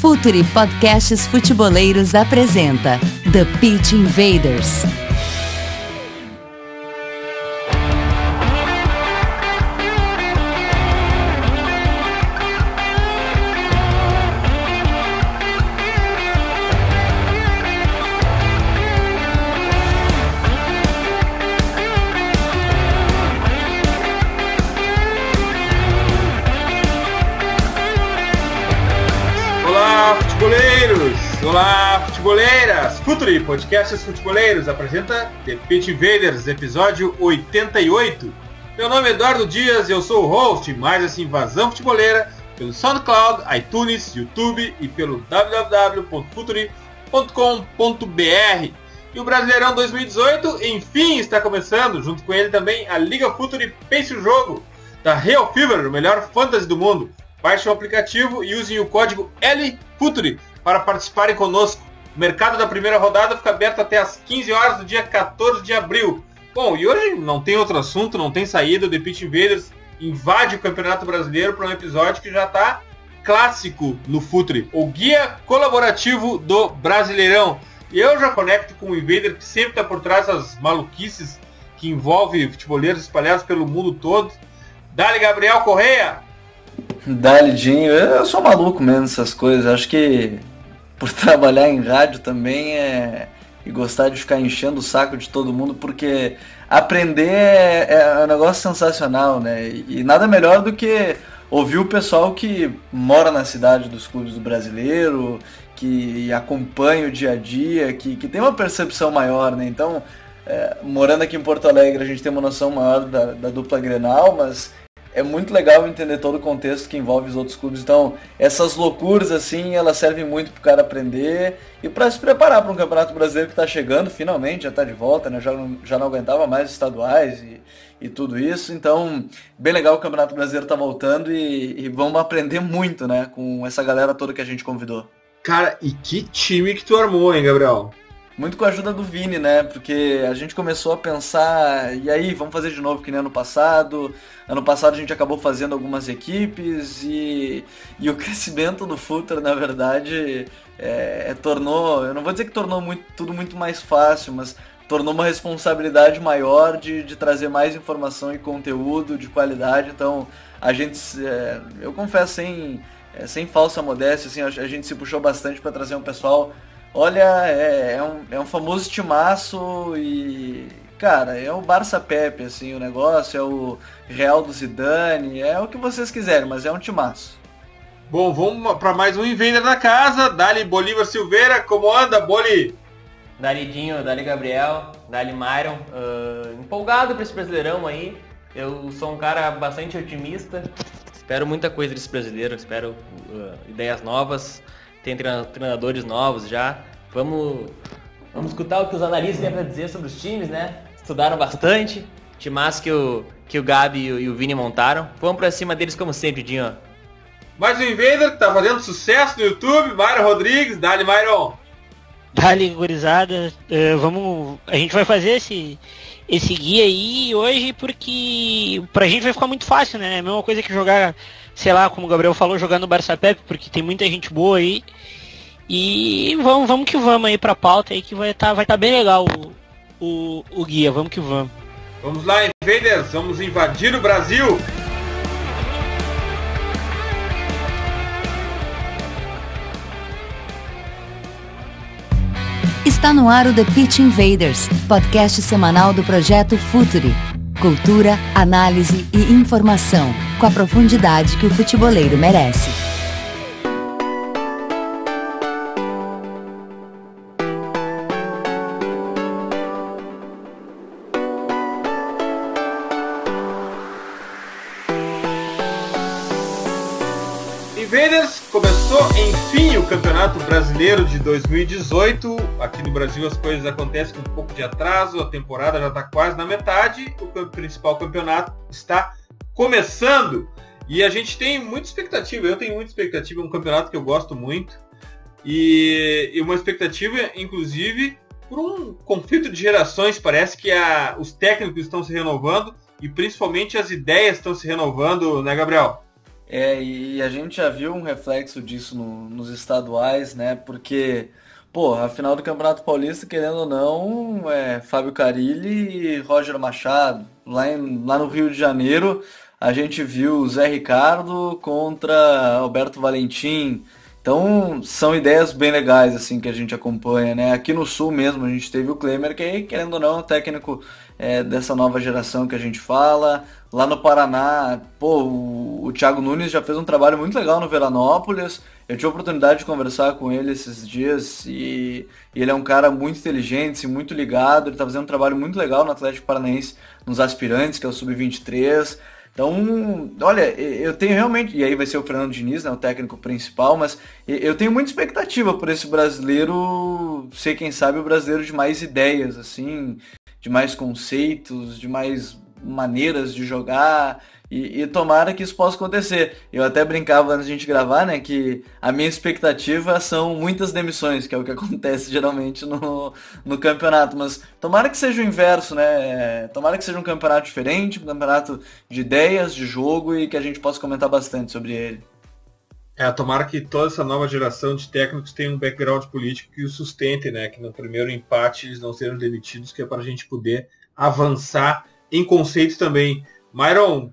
Futuri Podcasts Futeboleiros apresenta The Pitch Invaders. Olá, futeboleiras! Futuri Podcasts Futeboleiros apresenta The Pitch Invaders, episódio 88. Meu nome é Eduardo Dias e eu sou o host mais essa invasão futeboleira pelo SoundCloud, iTunes, YouTube e pelo www.futuri.com.br. E o Brasileirão 2018, enfim, está começando, junto com ele também a Liga Futuri Pense o Jogo, da Real Fever, o melhor fantasy do mundo. Baixem o aplicativo e usem o código LFuturi para participarem conosco. O mercado da primeira rodada fica aberto até às 15 horas do dia 14 de abril. Bom, e hoje não tem outro assunto, não tem saída. O The Pitch Invaders invade o Campeonato Brasileiro para um episódio que já está clássico no Futuri, o guia colaborativo do Brasileirão. E eu já conecto com o Invader, que sempre está por trás dessas maluquices que envolvem futeboleiros espalhados pelo mundo todo. Dale, Gabriel Correia! Dale, Dinho, eu sou maluco mesmo nessas coisas. Acho que por trabalhar em rádio também e gostar de ficar enchendo o saco de todo mundo, porque aprender é um negócio sensacional, né? E nada melhor do que ouvir o pessoal que mora na cidade dos clubes do brasileiro, que acompanha o dia a dia, que tem uma percepção maior, né? Então, morando aqui em Porto Alegre, a gente tem uma noção maior da dupla Grenal, mas é muito legal entender todo o contexto que envolve os outros clubes. Então, essas loucuras, assim, elas servem muito pro cara aprender e para se preparar para um Campeonato Brasileiro que está chegando, finalmente, já está de volta, né? Já não aguentava mais os estaduais e tudo isso. Então, bem legal o Campeonato Brasileiro tá voltando e vamos aprender muito, né? Com essa galera toda que a gente convidou. Cara, e que time que tu armou, hein, Gabriel? Muito com a ajuda do Vini, né? Porque a gente começou a pensar, e aí, vamos fazer de novo que nem ano passado. Ano passado a gente acabou fazendo algumas equipes e o crescimento do Futre, na verdade, tornou, eu não vou dizer que tornou tudo muito mais fácil, mas tornou uma responsabilidade maior de trazer mais informação e conteúdo de qualidade. Então, a gente, eu confesso, sem falsa modéstia, assim, a gente se puxou bastante para trazer um pessoal. Olha, é um famoso timaço e, cara, é o Barça Pepe, assim, o negócio, é o Real do Zidane, é o que vocês quiserem, mas é um timaço. Bom, vamos para mais um Invader da casa. Dali Bolívar Silveira, como anda, Boli? Dali Dinho, Dali Gabriel, Dali Myron, empolgado para esse Brasileirão aí. Eu sou um cara bastante otimista, espero muita coisa desse brasileiro, espero ideias novas. Tem treinadores novos já. Vamos escutar o que os analistas têm para dizer sobre os times, né? Estudaram bastante. Timaço que o Gabi e o Vini montaram. Vamos pra cima deles como sempre, Dinho. Mais um Invader que tá fazendo sucesso no YouTube. Myron Rodrigues. Dali, Myron. Dali, gurizada. A gente vai fazer esse guia aí hoje porque pra gente vai ficar muito fácil, né? É a mesma coisa que jogar, sei lá, como o Gabriel falou, jogar no Barça Pepe, porque tem muita gente boa aí. E vamos que vamos aí pra pauta aí, que vai tá bem legal o guia, vamos que vamos. Vamos lá, Invaders, vamos invadir o Brasil! Está no ar o The Pitch Invaders, podcast semanal do projeto Futuri. Cultura, análise e informação, com a profundidade que o futeboleiro merece. Invaders, começou enfim o Campeonato Brasileiro de 2018. Aqui no Brasil as coisas acontecem com um pouco de atraso, a temporada já está quase na metade, o principal campeonato está começando e a gente tem muita expectativa. Eu tenho muita expectativa, é um campeonato que eu gosto muito e uma expectativa, inclusive, por um conflito de gerações. Parece que os técnicos estão se renovando e principalmente as ideias estão se renovando, né, Gabriel? E a gente já viu um reflexo disso nos estaduais, né? Porque, pô, a final do Campeonato Paulista, querendo ou não, é Fábio Carille e Roger Machado. Lá no Rio de Janeiro, a gente viu o Zé Ricardo contra Alberto Valentim. Então, são ideias bem legais, assim, que a gente acompanha, né? Aqui no Sul mesmo, a gente teve o Klemer, que, querendo ou não, é um técnico dessa nova geração que a gente fala. Lá no Paraná, pô, o Thiago Nunes já fez um trabalho muito legal no Veranópolis. Eu tive a oportunidade de conversar com ele esses dias e ele é um cara muito inteligente, muito ligado. Ele tá fazendo um trabalho muito legal no Atlético Paranaense, nos aspirantes, que é o Sub-23. Então, olha, eu tenho realmente, e aí vai ser o Fernando Diniz, né, o técnico principal, mas eu tenho muita expectativa por esse brasileiro ser, quem sabe, o brasileiro de mais ideias, assim, de mais conceitos, de mais maneiras de jogar, e tomara que isso possa acontecer. Eu até brincava antes de a gente gravar, né, que a minha expectativa são muitas demissões, que é o que acontece geralmente no campeonato, mas tomara que seja o inverso, né, tomara que seja um campeonato diferente, um campeonato de ideias, de jogo, e que a gente possa comentar bastante sobre ele. Tomara que toda essa nova geração de técnicos tenha um background político que o sustente, né, que no primeiro empate eles não sejam demitidos, que é para a gente poder avançar em conceitos também. Myron,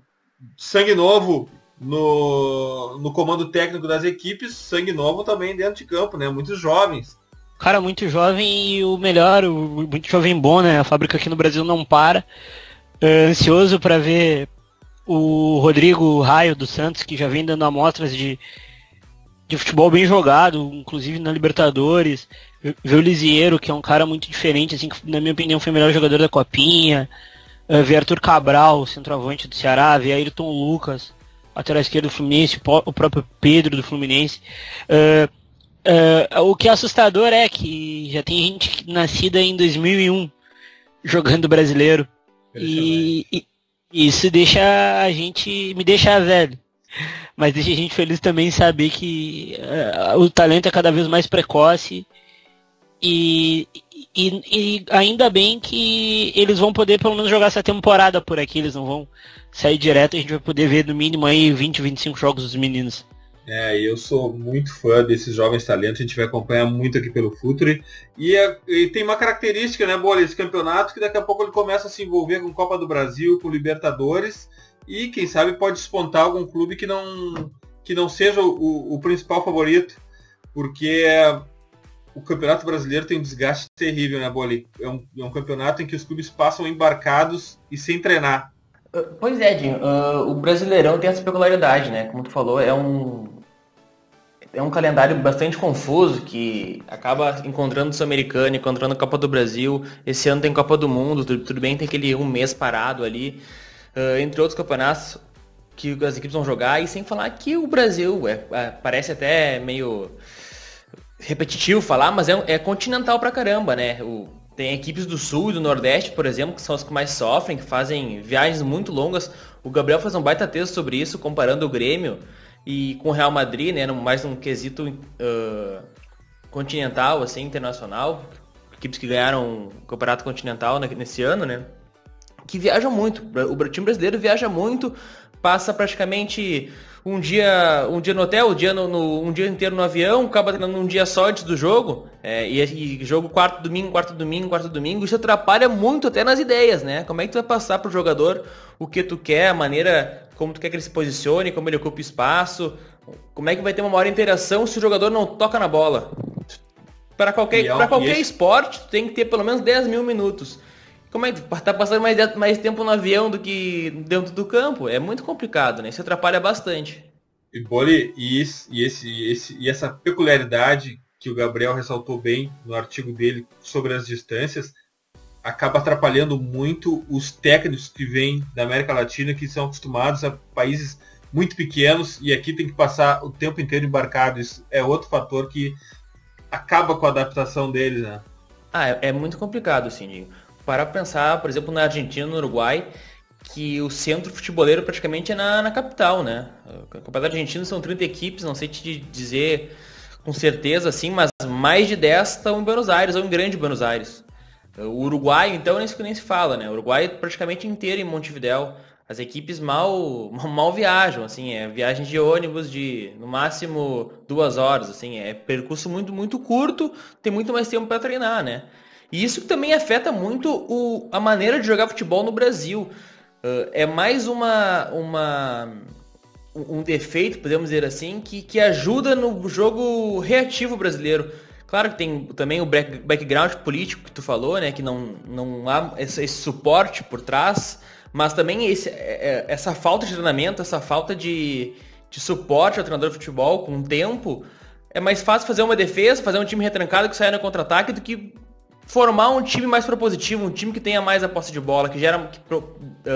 sangue novo no comando técnico das equipes, sangue novo também dentro de campo, né? Muitos jovens. Cara, muito jovem e o melhor, muito jovem bom, né? A fábrica aqui no Brasil não para. Ansioso para ver o Rodrigo Raio dos Santos, que já vem dando amostras de futebol bem jogado, inclusive na Libertadores. Ver o Lisieiro, que é um cara muito diferente, assim, que na minha opinião foi o melhor jogador da Copinha. Ver Arthur Cabral, centroavante do Ceará, ver Ayrton Lucas, lateral esquerdo do Fluminense, o próprio Pedro do Fluminense. O que é assustador é que já tem gente nascida em 2001 jogando brasileiro. E isso deixa me deixa velho. Mas deixa a gente feliz também em saber que o talento é cada vez mais precoce. E ainda bem que eles vão poder pelo menos jogar essa temporada por aqui, eles não vão sair direto, a gente vai poder ver no mínimo aí 20, 25 jogos dos meninos. Eu sou muito fã desses jovens talentos, a gente vai acompanhar muito aqui pelo Futuri. E tem uma característica, né, boa, esse campeonato, que daqui a pouco ele começa a se envolver com Copa do Brasil, com Libertadores, e quem sabe pode despontar algum clube que não seja o principal favorito, porque o Campeonato Brasileiro tem um desgaste terrível, né, Boli? É um campeonato em que os clubes passam embarcados e sem treinar. Pois é, Dinho. O Brasileirão tem essa peculiaridade, né? Como tu falou, é um calendário bastante confuso, que acaba encontrando o Sul-Americano, encontrando a Copa do Brasil. Esse ano tem Copa do Mundo, tudo bem, tem aquele um mês parado ali. Entre outros campeonatos que as equipes vão jogar. E sem falar que o Brasil parece até meio repetitivo falar, mas é continental pra caramba, né? Tem equipes do Sul e do Nordeste, por exemplo, que são as que mais sofrem, que fazem viagens muito longas. O Gabriel fez um baita texto sobre isso, comparando o Grêmio e com o Real Madrid, né? Mais um quesito continental, assim, internacional. Equipes que ganharam o Campeonato Continental nesse ano, né? Que viajam muito. O time brasileiro viaja muito, passa praticamente um dia no hotel, um dia inteiro no avião, acaba treinando um dia só antes do jogo, e jogo quarto domingo, isso atrapalha muito até nas ideias, né? Como é que tu vai passar pro jogador o que tu quer, a maneira como tu quer que ele se posicione, como ele ocupa espaço, como é que vai ter uma maior interação se o jogador não toca na bola? Para qualquer esporte, tu tem que ter pelo menos 10 mil minutos. Como é que tá passando mais tempo no avião do que dentro do campo? É muito complicado, né? Isso atrapalha bastante. E Boli, e essa peculiaridade que o Gabriel ressaltou bem no artigo dele sobre as distâncias, acaba atrapalhando muito os técnicos que vêm da América Latina, que são acostumados a países muito pequenos e aqui tem que passar o tempo inteiro embarcado. Isso é outro fator que acaba com a adaptação deles, né? É muito complicado, sim. Para pensar, por exemplo, na Argentina, no Uruguai, que o centro futeboleiro praticamente é na capital, né? O Campeonato Argentino são 30 equipes, não sei te dizer com certeza, assim, mas mais de 10 estão em Buenos Aires ou em Grande Buenos Aires. O Uruguai, então, nem se fala, né? O Uruguai é praticamente inteiro em Montevidéu. as equipes mal viajam, assim, viagem de ônibus de, no máximo, 2 horas, assim, percurso muito, muito curto, tem muito mais tempo para treinar, né? E isso também afeta muito a maneira de jogar futebol no Brasil. É mais um defeito, podemos dizer assim, que ajuda no jogo reativo brasileiro. Claro que tem também o background político que tu falou, né? Que não há esse suporte por trás, mas também essa falta de treinamento, essa falta de suporte ao treinador de futebol com o tempo, é mais fácil fazer uma defesa, fazer um time retrancado que saia no contra-ataque do que formar um time mais propositivo, um time que tenha mais a posse de bola, que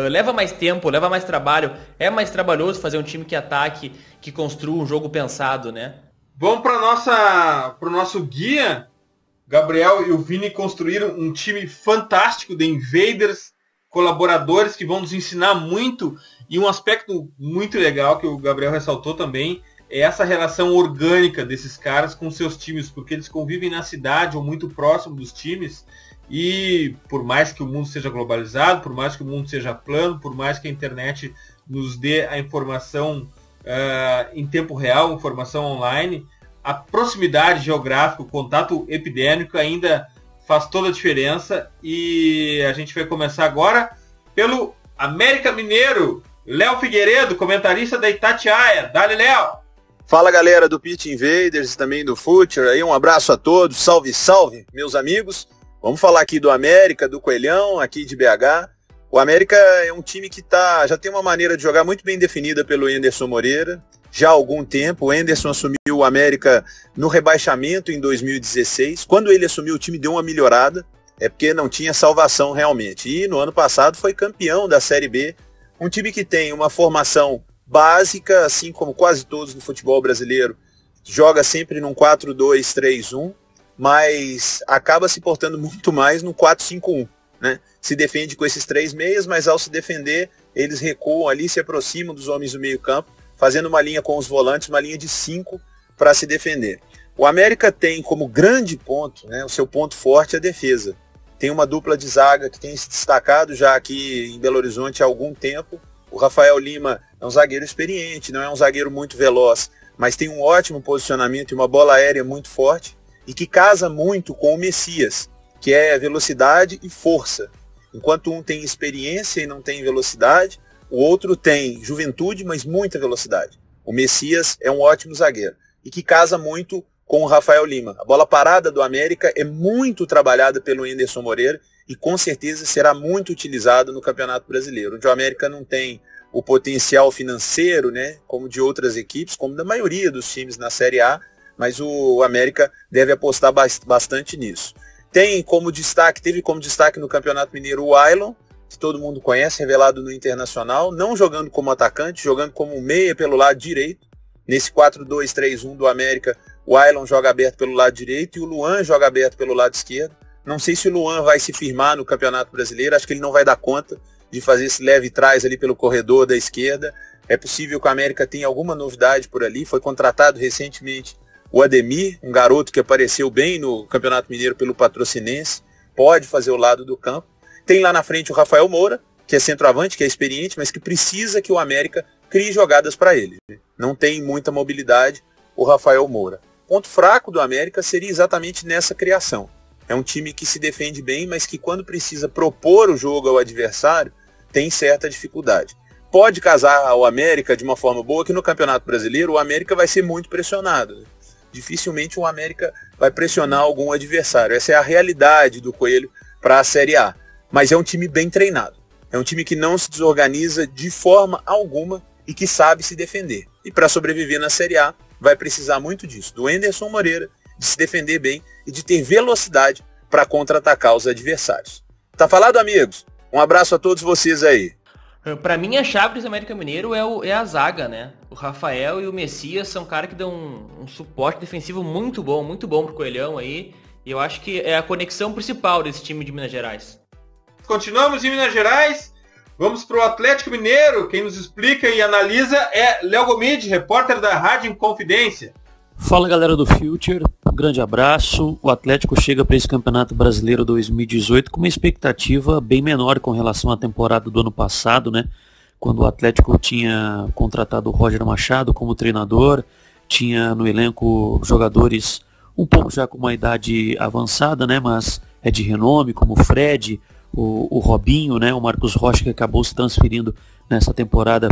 leva mais tempo, leva mais trabalho, é mais trabalhoso fazer um time que ataque, que construa um jogo pensado, né? Vamos para o nosso guia. Gabriel e o Vini construíram um time fantástico de invaders, colaboradores que vão nos ensinar muito, e um aspecto muito legal que o Gabriel ressaltou também é essa relação orgânica desses caras com seus times, porque eles convivem na cidade ou muito próximo dos times, e por mais que o mundo seja globalizado, por mais que o mundo seja plano, por mais que a internet nos dê a informação em tempo real, informação online, a proximidade geográfica, o contato epidêmico ainda faz toda a diferença. E a gente vai começar agora pelo América Mineiro. Léo Figueiredo, comentarista da Itatiaia. Dale, Léo! Fala, galera do Pitch Invaders e também do Future. Aí, um abraço a todos. Salve, salve, meus amigos. Vamos falar aqui do América, do Coelhão, aqui de BH. O América é um time que já tem uma maneira de jogar muito bem definida pelo Anderson Moreira. Já há algum tempo, o Anderson assumiu o América no rebaixamento em 2016. Quando ele assumiu, o time deu uma melhorada, porque não tinha salvação realmente. E no ano passado foi campeão da Série B. Um time que tem uma formação básica, assim como quase todos no futebol brasileiro, joga sempre num 4-2-3-1, mas acaba se portando muito mais no 4-5-1. Né? Se defende com esses 3 meias, mas ao se defender, eles recuam ali, se aproximam dos homens do meio campo, fazendo uma linha com os volantes, uma linha de 5 para se defender. O América tem como grande ponto, né, o seu ponto forte, a defesa. Tem uma dupla de zaga que tem se destacado já aqui em Belo Horizonte há algum tempo. O Rafael Lima é um zagueiro experiente, não é um zagueiro muito veloz, mas tem um ótimo posicionamento e uma bola aérea muito forte, e que casa muito com o Messias, que é velocidade e força. Enquanto um tem experiência e não tem velocidade, o outro tem juventude, mas muita velocidade. O Messias é um ótimo zagueiro e que casa muito com o Rafael Lima. A bola parada do América é muito trabalhada pelo Anderson Moreira e com certeza será muito utilizado no Campeonato Brasileiro, onde o América não tem o potencial financeiro, né, como de outras equipes, como da maioria dos times na Série A, mas o América deve apostar bastante nisso. Teve como destaque no Campeonato Mineiro o Ailon, que todo mundo conhece, revelado no Internacional, não jogando como atacante, jogando como um meia pelo lado direito. Nesse 4-2-3-1 do América, o Ailon joga aberto pelo lado direito e o Luan joga aberto pelo lado esquerdo. Não sei se o Luan vai se firmar no Campeonato Brasileiro, acho que ele não vai dar conta de fazer esse leve trás ali pelo corredor da esquerda. É possível que o América tenha alguma novidade por ali, foi contratado recentemente o Ademir, um garoto que apareceu bem no Campeonato Mineiro pelo Patrocinense, pode fazer o lado do campo. Tem lá na frente o Rafael Moura, que é centroavante, que é experiente, mas que precisa que o América crie jogadas para ele. Não tem muita mobilidade o Rafael Moura. Ponto fraco do América seria exatamente nessa criação. É um time que se defende bem, mas que quando precisa propor o jogo ao adversário, tem certa dificuldade. Pode casar ao América de uma forma boa, que no Campeonato Brasileiro o América vai ser muito pressionado. Dificilmente o América vai pressionar algum adversário. Essa é a realidade do Coelho para a Série A. Mas é um time bem treinado. É um time que não se desorganiza de forma alguma e que sabe se defender. E para sobreviver na Série A, vai precisar muito disso. Do Anderson Moreira, de se defender bem e de ter velocidade para contra-atacar os adversários. Tá falado, amigos? Um abraço a todos vocês aí. Para mim, a chave do América Mineiro é a zaga, né? O Rafael e o Messias são caras que dão um suporte defensivo muito bom pro Coelhão aí. E eu acho que é a conexão principal desse time de Minas Gerais. Continuamos em Minas Gerais, vamos para o Atlético Mineiro. Quem nos explica e analisa é Léo Gomide, repórter da Rádio Inconfidência. Fala, galera do Future, um grande abraço. O Atlético chega para esse Campeonato Brasileiro 2018 com uma expectativa bem menor com relação à temporada do ano passado, né? quando o Atlético tinha contratado o Roger Machado como treinador, tinha no elenco jogadores um pouco já com uma idade avançada, né, mas é de renome, como o Fred, o Robinho, né, o Marcos Rocha, que acabou se transferindo nessa temporada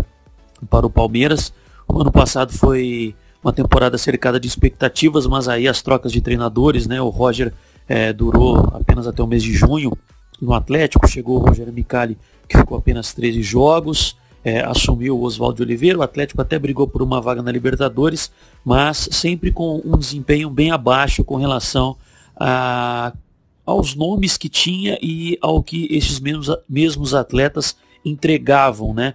para o Palmeiras. O ano passado foi uma temporada cercada de expectativas, mas aí as trocas de treinadores, né, o Roger durou apenas até o mês de junho no Atlético, chegou o Rogério Micali, que ficou apenas 13 jogos, assumiu o Oswaldo Oliveira, o Atlético até brigou por uma vaga na Libertadores, mas sempre com um desempenho bem abaixo com relação aos nomes que tinha e ao que esses mesmos atletas entregavam, né,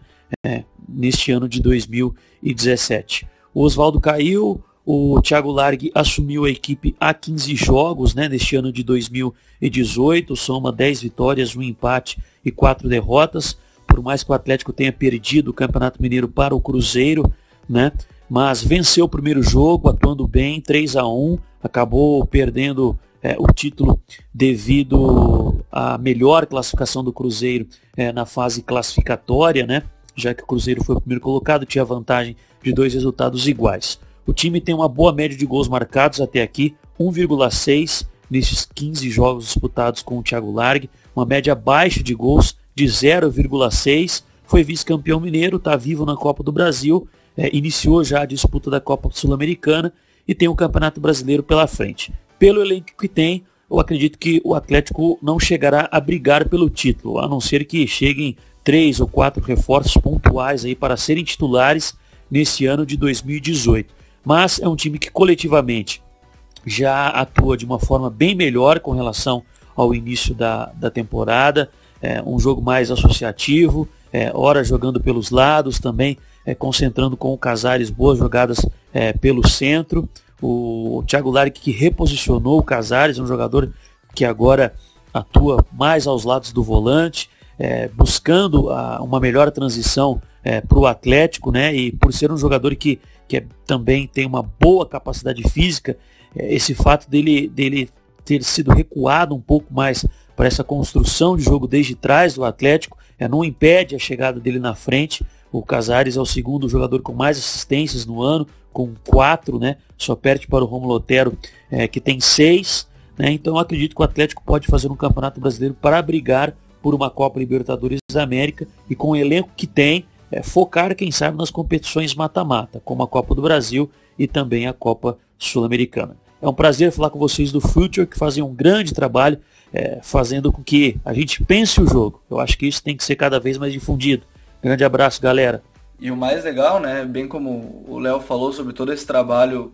neste ano de 2017. O Oswaldo caiu, o Thiago Largue assumiu a equipe há 15 jogos, né, neste ano de 2018, soma 10 vitórias, 1 empate e 4 derrotas, por mais que o Atlético tenha perdido o Campeonato Mineiro para o Cruzeiro, né, mas venceu o primeiro jogo, atuando bem, 3-1, acabou perdendo o título devido à melhor classificação do Cruzeiro na fase classificatória, né, já que o Cruzeiro foi o primeiro colocado, tinha vantagem de 2 resultados iguais. O time tem uma boa média de gols marcados até aqui, 1,6 nesses 15 jogos disputados com o Thiago Largue, uma média baixa de gols de 0,6, foi vice-campeão mineiro, está vivo na Copa do Brasil, iniciou já a disputa da Copa Sul-Americana e tem o Campeonato Brasileiro pela frente. Pelo elenco que tem, eu acredito que o Atlético não chegará a brigar pelo título, a não ser que cheguem 3 ou 4 reforços pontuais aí para serem titulares nesse ano de 2018. Mas é um time que coletivamente já atua de uma forma bem melhor com relação ao início da temporada, um jogo mais associativo, ora jogando pelos lados também, concentrando com o Casares boas jogadas pelo centro. O Thiago Largue, que reposicionou o Casares, é um jogador que agora atua mais aos lados do volante, buscando uma melhor transição para o Atlético, né? E por ser um jogador que também tem uma boa capacidade física, esse fato dele ter sido recuado um pouco mais para essa construção de jogo desde trás do Atlético, não impede a chegada dele na frente. O Casares é o segundo jogador com mais assistências no ano, com 4, né? Só perde para o Romulo Otero, que tem 6, né? Então eu acredito que o Atlético pode fazer um Campeonato Brasileiro para brigar por uma Copa Libertadores da América e com o elenco que tem, focar, quem sabe, nas competições mata-mata, como a Copa do Brasil e também a Copa Sul-Americana. É um prazer falar com vocês do Future, que fazem um grande trabalho, fazendo com que a gente pense o jogo. Eu acho que isso tem que ser cada vez mais difundido. Grande abraço, galera. E o mais legal, né, bem como o Léo falou sobre todo esse trabalho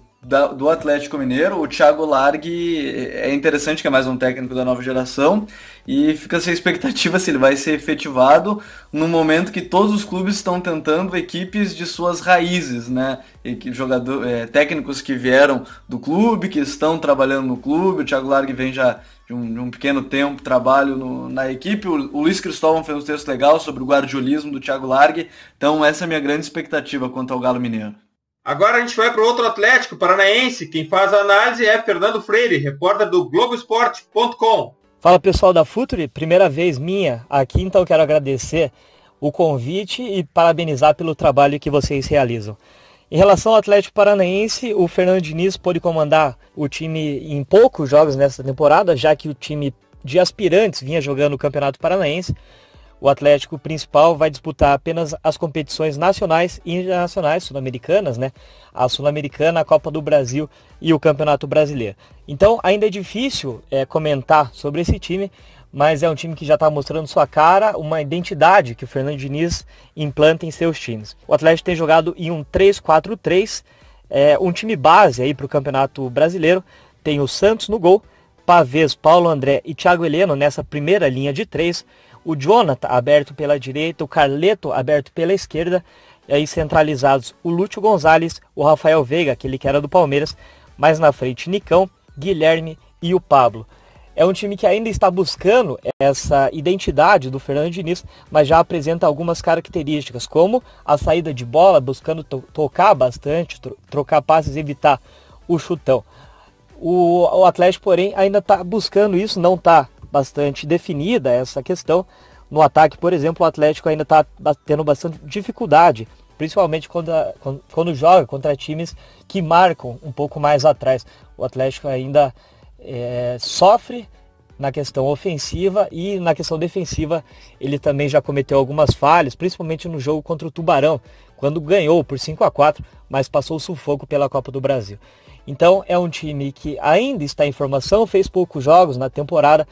do Atlético Mineiro, o Thiago Largue é interessante que é mais um técnico da nova geração e fica sem expectativa se ele vai ser efetivado no momento que todos os clubes estão tentando equipes de suas raízes, né? E que técnicos que vieram do clube, que estão trabalhando no clube. O Thiago Largue vem já de um pequeno tempo trabalho na equipe. O Luiz Cristóvão fez um texto legal sobre o guardiolismo do Thiago Largue, então essa é a minha grande expectativa quanto ao Galo Mineiro. Agora a gente vai para o outro Atlético Paranaense. Quem faz a análise é Fernando Freire, repórter do Globoesporte.com. Fala pessoal da Future, primeira vez minha aqui, então quero agradecer o convite e parabenizar pelo trabalho que vocês realizam. Em relação ao Atlético Paranaense, o Fernando Diniz pôde comandar o time em poucos jogos nessa temporada, já que o time de aspirantes vinha jogando o Campeonato Paranaense. O Atlético principal vai disputar apenas as competições nacionais e internacionais sul-americanas, né? A Sul-Americana, a Copa do Brasil e o Campeonato Brasileiro. Então ainda é difícil comentar sobre esse time, mas é um time que já está mostrando sua cara, uma identidade que o Fernando Diniz implanta em seus times. O Atlético tem jogado em um 3-4-3, um time base aí para o Campeonato Brasileiro. Tem o Santos no gol, Pavés, Paulo André e Thiago Heleno nessa primeira linha de 3. O Jonathan aberto pela direita, o Carleto aberto pela esquerda, e aí centralizados o Lúcio Gonzalez, o Rafael Veiga, aquele que era do Palmeiras, mais na frente Nicão, Guilherme e o Pablo. É um time que ainda está buscando essa identidade do Fernando Diniz, mas já apresenta algumas características, como a saída de bola, buscando tocar bastante, trocar passes, evitar o chutão. O Atlético, porém, ainda está buscando isso, não está bastante definida essa questão. No ataque, por exemplo, o Atlético ainda está tendo bastante dificuldade, principalmente quando joga contra times que marcam um pouco mais atrás. O Atlético ainda sofre na questão ofensiva e na questão defensiva ele também já cometeu algumas falhas, principalmente no jogo contra o Tubarão, quando ganhou por 5-4, mas passou o sufoco pela Copa do Brasil. Então é um time que ainda está em formação, fez poucos jogos na temporada,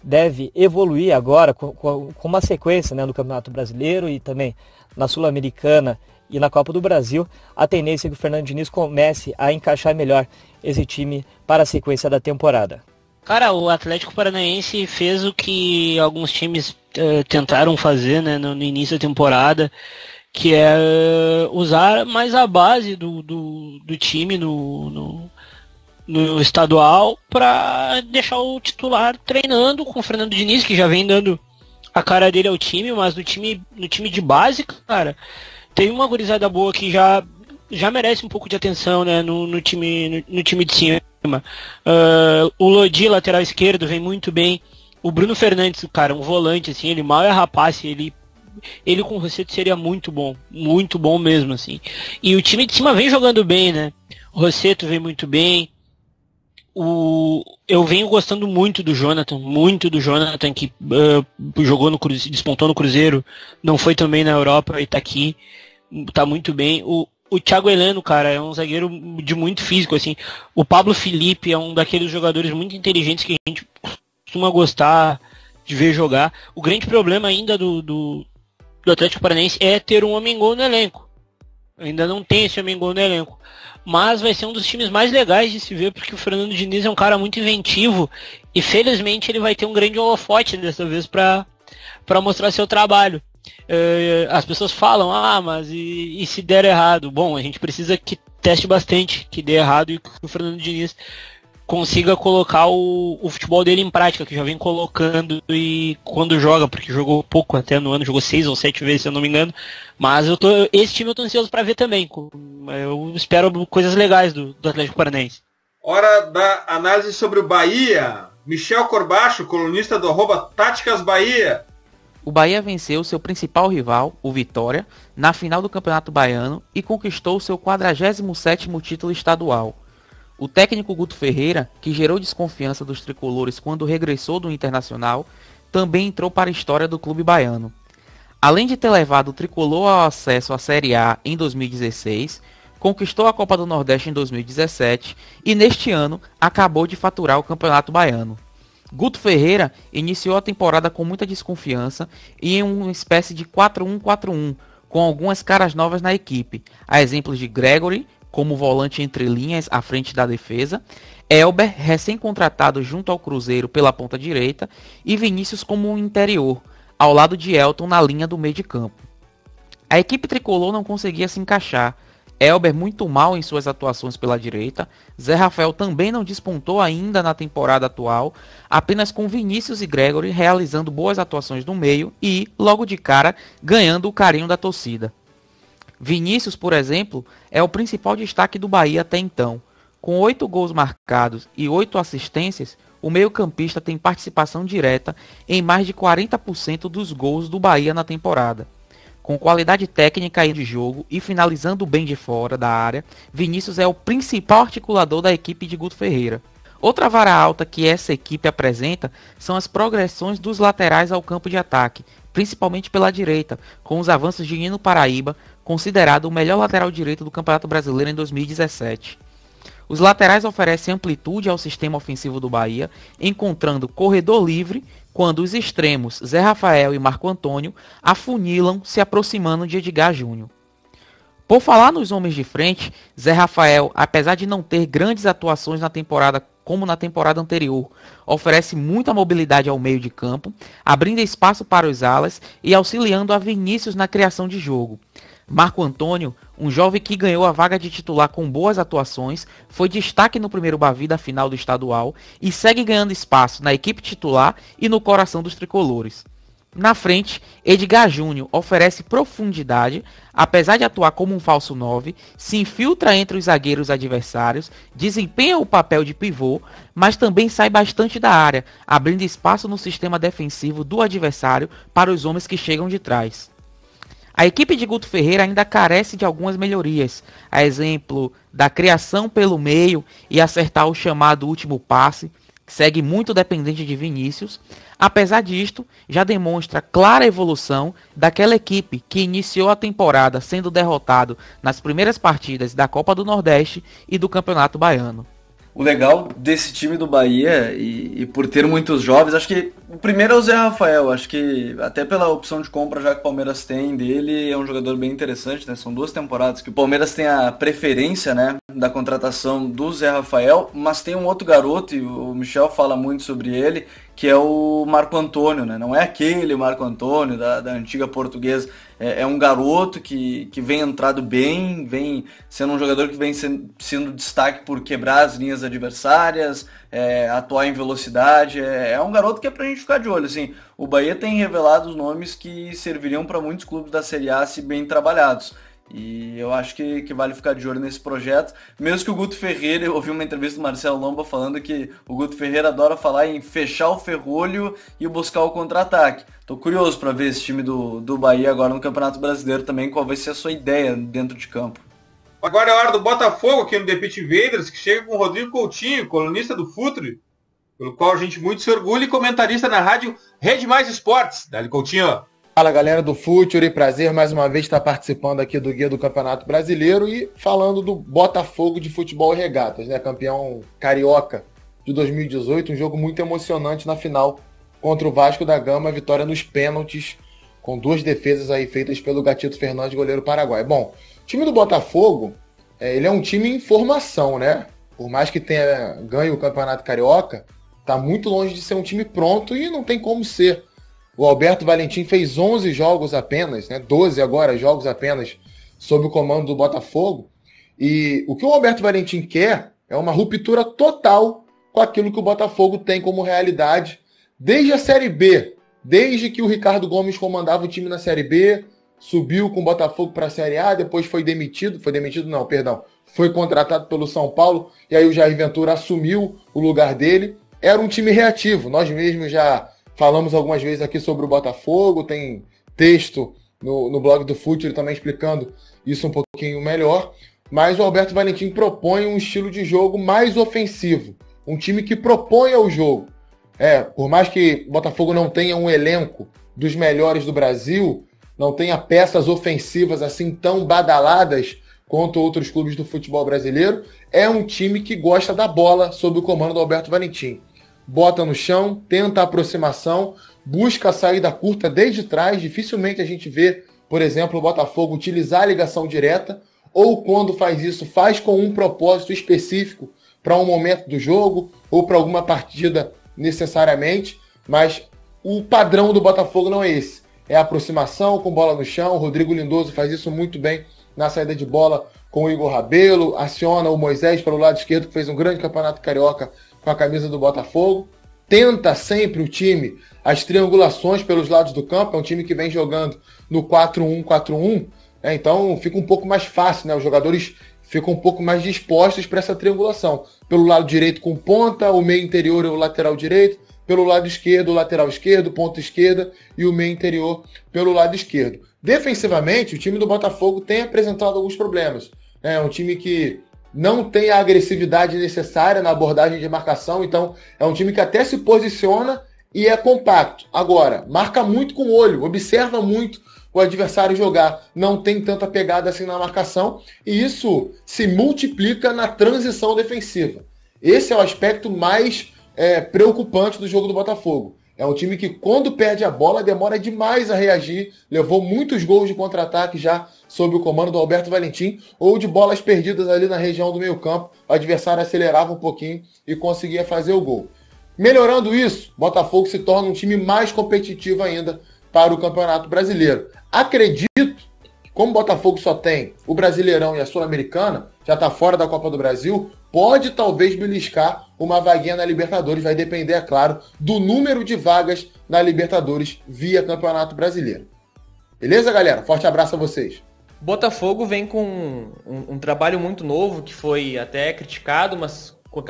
deve evoluir agora com uma sequência, né, no Campeonato Brasileiro e também na Sul-Americana e na Copa do Brasil. A tendência é que o Fernando Diniz comece a encaixar melhor esse time para a sequência da temporada. Cara, o Atlético Paranaense fez o que alguns times tentaram fazer, né, no início da temporada, que é usar mais a base do time no estadual para deixar o titular treinando com o Fernando Diniz, que já vem dando a cara dele ao time, mas no time de base, cara, tem uma gurizada boa que já merece um pouco de atenção, né, no time de cima. O Lodi, lateral esquerdo, vem muito bem. O Bruno Fernandes, cara, um volante, assim, ele mal é rapaz, ele com o Rosseto seria muito bom mesmo, assim. E o time de cima vem jogando bem, né? O Rosseto vem muito bem. Eu venho gostando muito do Jonathan, que jogou no Cruzeiro, despontou no Cruzeiro, não foi também na Europa e tá aqui, tá muito bem. O Thiago Heleno, cara, é um zagueiro de muito físico, assim. O Pablo Felipe é um daqueles jogadores muito inteligentes que a gente costuma gostar de ver jogar. O grande problema ainda do Atlético Paranaense é ter um homem-gol no elenco. Ainda não tem esse homem-gol no elenco. Mas vai ser um dos times mais legais de se ver, porque o Fernando Diniz é um cara muito inventivo e felizmente ele vai ter um grande holofote dessa vez para mostrar seu trabalho. As pessoas falam, mas e se der errado? Bom, a gente precisa que teste bastante, que dê errado e que o Fernando Diniz consiga colocar o futebol dele em prática, que já vem colocando e quando joga, porque jogou pouco até no ano, jogou 6 ou 7 vezes, se eu não me engano, mas esse time eu tô ansioso para ver também. Eu espero coisas legais do Atlético Paranaense. Hora da análise sobre o Bahia. Michel Corbacho, colunista do @TáticasBahia. O Bahia venceu seu principal rival, o Vitória, na final do Campeonato Baiano e conquistou seu 47º título estadual. O técnico Guto Ferreira, que gerou desconfiança dos tricolores quando regressou do Internacional, também entrou para a história do clube baiano. Além de ter levado o tricolor ao acesso à Série A em 2016, conquistou a Copa do Nordeste em 2017 e neste ano acabou de faturar o Campeonato Baiano. Guto Ferreira iniciou a temporada com muita desconfiança e em uma espécie de 4-1-4-1, com algumas caras novas na equipe, a exemplos de Gregory, como volante entre linhas à frente da defesa, Elber, recém-contratado junto ao Cruzeiro pela ponta direita, e Vinícius como interior, ao lado de Elton na linha do meio de campo. A equipe tricolor não conseguia se encaixar, Elber muito mal em suas atuações pela direita, Zé Rafael também não despontou ainda na temporada atual, apenas com Vinícius e Gregory realizando boas atuações no meio e, logo de cara, ganhando o carinho da torcida. Vinícius, por exemplo, é o principal destaque do Bahia até então. Com 8 gols marcados e 8 assistências, o meio-campista tem participação direta em mais de 40% dos gols do Bahia na temporada. Com qualidade técnica de jogo e finalizando bem de fora da área, Vinícius é o principal articulador da equipe de Guto Ferreira. Outra vara alta que essa equipe apresenta são as progressões dos laterais ao campo de ataque, principalmente pela direita, com os avanços de Nino Paraíba, considerado o melhor lateral direito do Campeonato Brasileiro em 2017. Os laterais oferecem amplitude ao sistema ofensivo do Bahia, encontrando corredor livre quando os extremos Zé Rafael e Marco Antônio afunilam, se aproximando de Edgar Júnior. Por falar nos homens de frente, Zé Rafael, apesar de não ter grandes atuações na temporada como na temporada anterior, oferece muita mobilidade ao meio de campo, abrindo espaço para os alas e auxiliando a Vinícius na criação de jogo. Marco Antônio, um jovem que ganhou a vaga de titular com boas atuações, foi destaque no primeiro Bavi da final do estadual e segue ganhando espaço na equipe titular e no coração dos tricolores. Na frente, Edgar Júnior oferece profundidade, apesar de atuar como um falso 9, se infiltra entre os zagueiros adversários, desempenha o papel de pivô, mas também sai bastante da área, abrindo espaço no sistema defensivo do adversário para os homens que chegam de trás. A equipe de Guto Ferreira ainda carece de algumas melhorias, a exemplo da criação pelo meio e acertar o chamado último passe, que segue muito dependente de Vinícius. Apesar disto, já demonstra clara evolução daquela equipe que iniciou a temporada sendo derrotado nas primeiras partidas da Copa do Nordeste e do Campeonato Baiano. O legal desse time do Bahia, e por ter muitos jovens, acho que o primeiro é o Zé Rafael, acho que até pela opção de compra já que o Palmeiras tem dele, é um jogador bem interessante, né? São 2 temporadas que o Palmeiras tem a preferência, né, da contratação do Zé Rafael, mas tem um outro garoto, e o Michel fala muito sobre ele, que é o Marco Antônio, né? Não é aquele Marco Antônio da antiga Portuguesa, é um garoto que vem entrado bem, vem sendo um jogador que vem sendo destaque por quebrar as linhas adversárias, atuar em velocidade, é um garoto que é pra gente ficar de olho, assim. O Bahia tem revelado os nomes que serviriam para muitos clubes da Série A se bem trabalhados. E eu acho que vale ficar de olho nesse projeto. Mesmo que o Guto Ferreira, eu ouvi uma entrevista do Marcelo Lomba falando que o Guto Ferreira adora falar em fechar o ferrolho e buscar o contra-ataque. Tô curioso para ver esse time do Bahia agora no Campeonato Brasileiro também, qual vai ser a sua ideia dentro de campo. Agora é a hora do Botafogo aqui no The Pitch Invaders, que chega com o Rodrigo Coutinho, colunista do Futuri, pelo qual a gente muito se orgulha, e comentarista na rádio Rede Mais Esportes. Dali, Coutinho. Fala, galera do Futuri, prazer mais uma vez estar participando aqui do Guia do Campeonato Brasileiro e falando do Botafogo de Futebol e Regatas, né? Campeão carioca de 2018, um jogo muito emocionante na final contra o Vasco da Gama, vitória nos pênaltis, com 2 defesas aí feitas pelo Gatito Fernandes, goleiro paraguaio. Bom, o time do Botafogo, ele é um time em formação, né? Por mais que tenha ganho o Campeonato Carioca, tá muito longe de ser um time pronto e não tem como ser. O Alberto Valentim fez 11 jogos apenas, né? 12 agora jogos apenas, sob o comando do Botafogo. E o que o Alberto Valentim quer é uma ruptura total com aquilo que o Botafogo tem como realidade desde a Série B. Desde que o Ricardo Gomes comandava o time na Série B, subiu com o Botafogo para a Série A, depois foi contratado pelo São Paulo, e aí o Jair Ventura assumiu o lugar dele. Era um time reativo, nós mesmos já falamos algumas vezes aqui sobre o Botafogo, tem texto no blog do Futuri também explicando isso um pouquinho melhor, mas o Alberto Valentim propõe um estilo de jogo mais ofensivo, um time que propõe ao jogo. Por mais que o Botafogo não tenha um elenco dos melhores do Brasil, não tenha peças ofensivas assim tão badaladas quanto outros clubes do futebol brasileiro, é um time que gosta da bola sob o comando do Alberto Valentim. Bota no chão, tenta a aproximação, busca a saída curta desde trás. Dificilmente a gente vê, por exemplo, o Botafogo utilizar a ligação direta, ou quando faz isso, faz com um propósito específico para um momento do jogo ou para alguma partida necessariamente, mas o padrão do Botafogo não é esse. É a aproximação com bola no chão. O Rodrigo Lindoso faz isso muito bem na saída de bola com o Igor Rabelo, aciona o Moisés pelo lado esquerdo, que fez um grande campeonato carioca com a camisa do Botafogo. Tenta sempre o time as triangulações pelos lados do campo. É um time que vem jogando no 4-1-4-1, então fica um pouco mais fácil, né? Os jogadores ficam um pouco mais dispostos para essa triangulação. Pelo lado direito com ponta, o meio interior e o lateral direito. Pelo lado esquerdo, o lateral esquerdo, ponta esquerda e o meio interior pelo lado esquerdo. Defensivamente, o time do Botafogo tem apresentado alguns problemas. É um time que não tem a agressividade necessária na abordagem de marcação, então é um time que até se posiciona e é compacto. Agora, marca muito com o olho, observa muito o adversário jogar, não tem tanta pegada assim na marcação, e isso se multiplica na transição defensiva. Esse é o aspecto mais preocupante do jogo do Botafogo. É um time que, quando perde a bola, demora demais a reagir, levou muitos gols de contra-ataque já sob o comando do Alberto Valentim, ou de bolas perdidas ali na região do meio-campo, o adversário acelerava um pouquinho e conseguia fazer o gol. Melhorando isso, o Botafogo se torna um time mais competitivo ainda para o Campeonato Brasileiro. Acredito que, como o Botafogo só tem o Brasileirão e a Sul-Americana, já está fora da Copa do Brasil, pode talvez beliscar uma vaguinha na Libertadores. Vai depender, é claro, do número de vagas na Libertadores via Campeonato Brasileiro. Beleza, galera? Forte abraço a vocês. Botafogo vem com um trabalho muito novo, que foi até criticado, mas com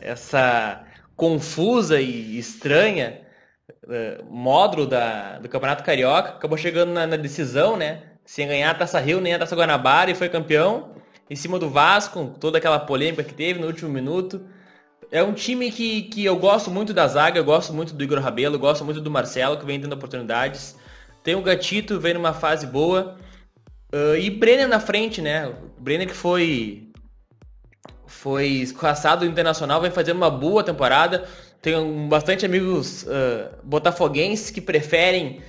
essa confusa e estranha módulo do Campeonato Carioca. Acabou chegando na decisão, né? Sem ganhar a Taça Rio nem a Taça Guanabara, e foi campeão em cima do Vasco, toda aquela polêmica que teve no último minuto. É um time que eu gosto muito da zaga, eu gosto muito do Igor Rabelo, eu gosto muito do Marcelo, que vem tendo oportunidades. Tem o Gatito, vem numa fase boa. E Brenner na frente, né? O Brenner que foi escorraçado do Internacional, vem fazendo uma boa temporada. Tenho bastante amigos botafoguenses que preferem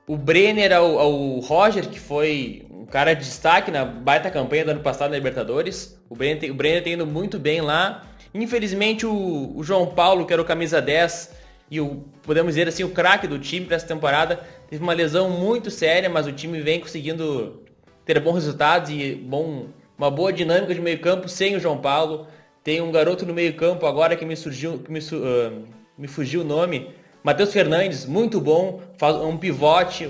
o Brenner ao Roger, que foi um cara de destaque na baita campanha do ano passado na Libertadores. O Brenner tem indo muito bem lá. Infelizmente o João Paulo, que era o camisa 10 e podemos dizer assim, o craque do time para essa temporada, teve uma lesão muito séria, mas o time vem conseguindo ter bons resultados e uma boa dinâmica de meio campo sem o João Paulo. Tem um garoto no meio campo agora que me fugiu o nome, Matheus Fernandes, muito bom, faz um pivote,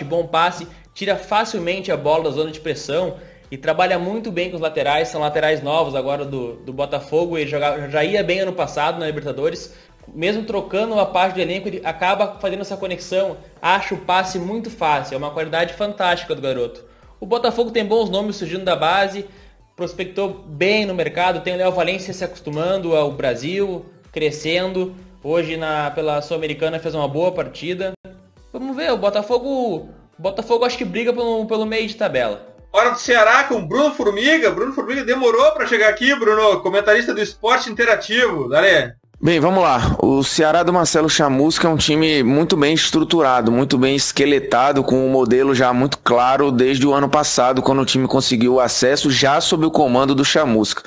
bom passe, tira facilmente a bola da zona de pressão e trabalha muito bem com os laterais. São laterais novos agora do Botafogo. Ele já ia bem ano passado na Libertadores. Mesmo trocando uma parte do elenco, ele acaba fazendo essa conexão, acha o passe muito fácil, é uma qualidade fantástica do garoto. O Botafogo tem bons nomes surgindo da base, prospectou bem no mercado, tem o Léo Valência se acostumando ao Brasil, crescendo, hoje pela Sul-Americana fez uma boa partida. Vamos ver, o Botafogo acho que briga pelo meio de tabela. Hora do Ceará com Bruno Formiga. Bruno Formiga demorou para chegar aqui, Bruno, comentarista do Esporte Interativo. Dale. Bem, vamos lá. O Ceará do Marcelo Chamusca é um time muito bem estruturado, muito bem esqueletado, com um modelo já muito claro desde o ano passado, quando o time conseguiu o acesso já sob o comando do Chamusca.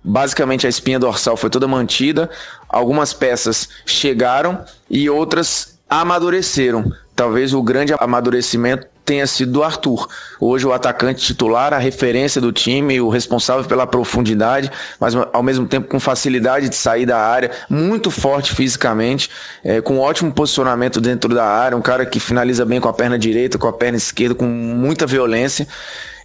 Basicamente a espinha dorsal foi toda mantida, algumas peças chegaram e outras amadureceram. Talvez o grande amadurecimento tenha sido do Arthur. Hoje o atacante titular, a referência do time, o responsável pela profundidade, mas ao mesmo tempo com facilidade de sair da área, muito forte fisicamente, com ótimo posicionamento dentro da área, um cara que finaliza bem com a perna direita, com a perna esquerda, com muita violência.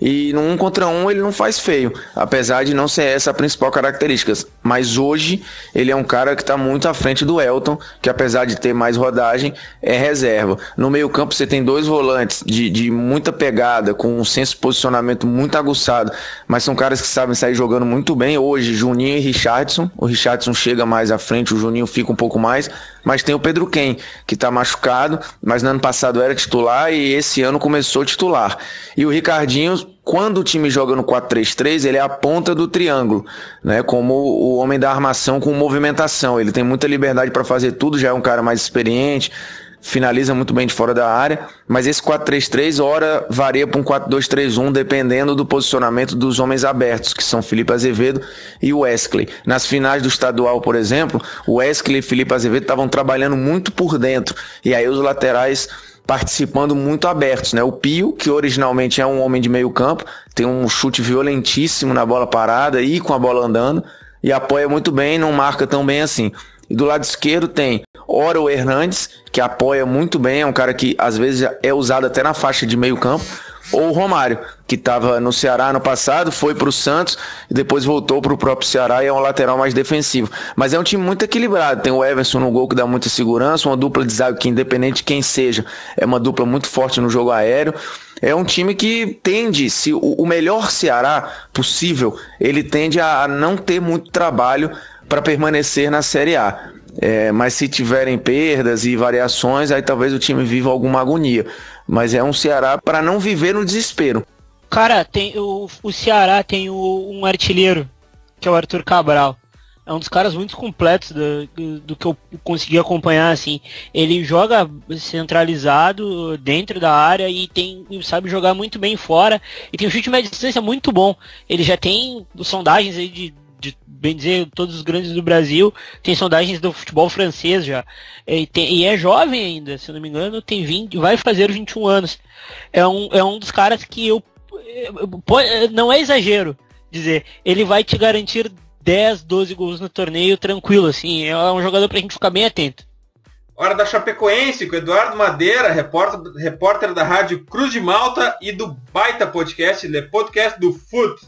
E no 1 contra 1 ele não faz feio, apesar de não ser essa a principal característica. Mas hoje ele é um cara que está muito à frente do Elton, que apesar de ter mais rodagem, é reserva. No meio campo você tem dois volantes de muita pegada, com um senso de posicionamento muito aguçado, mas são caras que sabem sair jogando muito bem. Hoje, Juninho e Richardson. O Richardson chega mais à frente, o Juninho fica um pouco mais. Mas tem o Pedro Ken, que está machucado, mas no ano passado era titular e esse ano começou titular. E o Ricardinho, quando o time joga no 4-3-3, ele é a ponta do triângulo, né? Como o homem da armação com movimentação. Ele tem muita liberdade para fazer tudo, já é um cara mais experiente, finaliza muito bem de fora da área, mas esse 4-3-3 ora varia para um 4-2-3-1, dependendo do posicionamento dos homens abertos, que são Felipe Azevedo e o Wesley. Nas finais do estadual, por exemplo, o Wesley e Felipe Azevedo estavam trabalhando muito por dentro, e aí os laterais participando muito abertos, né? O Pio, que originalmente é um homem de meio campo, tem um chute violentíssimo na bola parada e com a bola andando, e apoia muito bem, não marca tão bem assim. E do lado esquerdo tem ora o Hernandes, que apoia muito bem, é um cara que às vezes é usado até na faixa de meio campo, ou o Romário, que estava no Ceará no passado, foi para o Santos e depois voltou para o próprio Ceará e é um lateral mais defensivo. Mas é um time muito equilibrado, tem o Everson no gol que dá muita segurança, uma dupla de zaga que, independente de quem seja, é uma dupla muito forte no jogo aéreo. É um time que tende, se o melhor Ceará possível, ele tende a não ter muito trabalho para permanecer na Série A. Mas se tiverem perdas e variações, aí talvez o time viva alguma agonia. Mas é um Ceará para não viver no desespero. Cara, tem o Ceará tem um artilheiro, que é o Arthur Cabral. É um dos caras muito completos do que eu consegui acompanhar, assim. Ele joga centralizado dentro da área e sabe jogar muito bem fora. E tem um chute de média distância muito bom. Ele já tem sondagens aí de bem dizer, todos os grandes do Brasil, tem sondagens do futebol francês já, e é jovem ainda, se não me engano, vai fazer 21 anos. É um dos caras que eu não é exagero dizer, ele vai te garantir 10, 12 gols no torneio tranquilo, assim, é um jogador pra gente ficar bem atento. Hora da Chapecoense, com Eduardo Madeira, repórter da Rádio Cruz de Malta e do Baita Podcast, Le Podcast do Foot.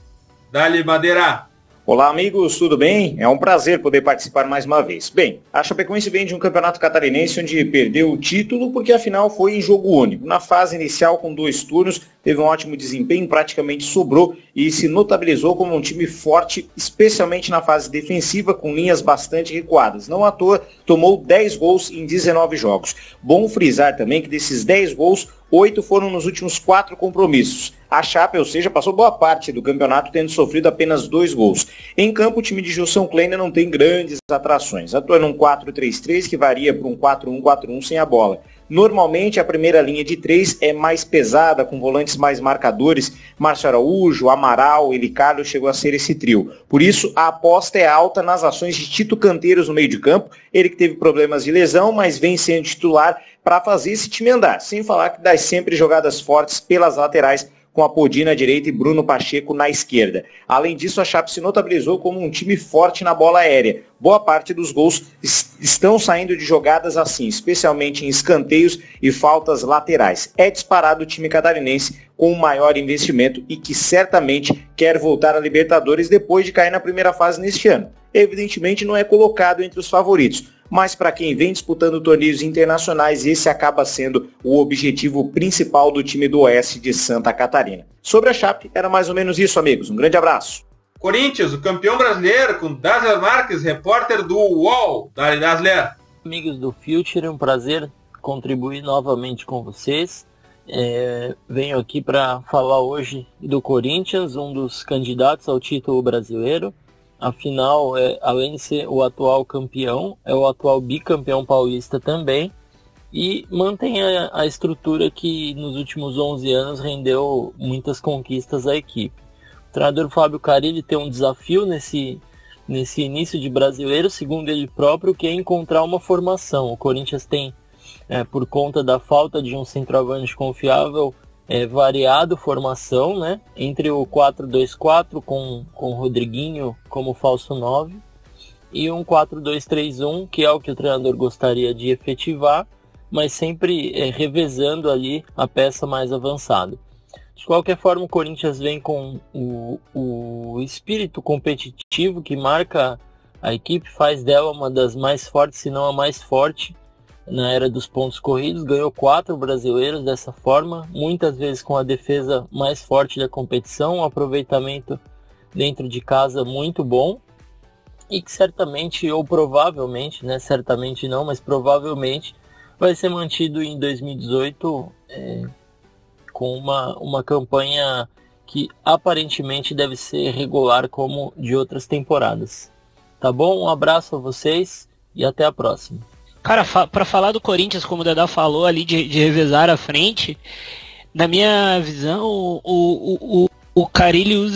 Dali, Madeira. Olá, amigos, tudo bem? É um prazer poder participar mais uma vez. Bem, a Chapecoense vem de um campeonato catarinense onde perdeu o título porque afinal foi em jogo único. Na fase inicial, com 2 turnos, teve um ótimo desempenho, praticamente sobrou e se notabilizou como um time forte, especialmente na fase defensiva, com linhas bastante recuadas. Não à toa, tomou 10 gols em 19 jogos. Bom frisar também que desses 10 gols, 8 foram nos últimos 4 compromissos. A Chape, ou seja, passou boa parte do campeonato tendo sofrido apenas 2 gols. Em campo, o time de Gilson Kleiner não tem grandes atrações. Atua num 4-3-3 que varia para um 4-1-4-1 sem a bola. Normalmente, a primeira linha de 3 é mais pesada, com volantes mais marcadores. Márcio Araújo, Amaral, Elicardo chegou a ser esse trio. Por isso, a aposta é alta nas ações de Tito Canteiros no meio de campo. Ele que teve problemas de lesão, mas vem sendo titular para fazer esse time andar. Sem falar que dá sempre jogadas fortes pelas laterais, com a Podi na direita e Bruno Pacheco na esquerda. Além disso, a Chape se notabilizou como um time forte na bola aérea. Boa parte dos gols estão saindo de jogadas assim, especialmente em escanteios e faltas laterais. É disparado o time catarinense com o maior investimento e que certamente quer voltar à Libertadores depois de cair na primeira fase neste ano. Evidentemente não é colocado entre os favoritos, mas para quem vem disputando torneios internacionais, esse acaba sendo o objetivo principal do time do Oeste de Santa Catarina. Sobre a Chape, era mais ou menos isso, amigos. Um grande abraço. Corinthians, o campeão brasileiro, com Dasler Marques, repórter do UOL. Dali, Dasler. Amigos do Future, é um prazer contribuir novamente com vocês. Venho aqui para falar hoje do Corinthians, um dos candidatos ao título brasileiro. Afinal, além de ser o atual campeão, é o atual bicampeão paulista também, e mantém a estrutura que nos últimos 11 anos rendeu muitas conquistas à equipe. O treinador Fábio Carille tem um desafio nesse início de brasileiro, segundo ele próprio, que é encontrar uma formação. O Corinthians tem, por conta da falta de um centroavante confiável, variado formação, né? Entre o 4-2-4 com o Rodriguinho como falso 9 e um 4-2-3-1, que é o que o treinador gostaria de efetivar, mas sempre revezando ali a peça mais avançada. De qualquer forma, o Corinthians vem com o espírito competitivo que marca a equipe, faz dela uma das mais fortes, se não a mais forte na era dos pontos corridos. Ganhou 4 brasileiros dessa forma, muitas vezes com a defesa mais forte da competição, um aproveitamento dentro de casa muito bom, e que certamente, ou provavelmente, né, certamente não, mas provavelmente vai ser mantido em 2018 com uma campanha que aparentemente deve ser regular como de outras temporadas. Tá bom? Um abraço a vocês e até a próxima. Cara, para falar do Corinthians, como o Dadá falou ali, de revezar à frente, na minha visão, o Carille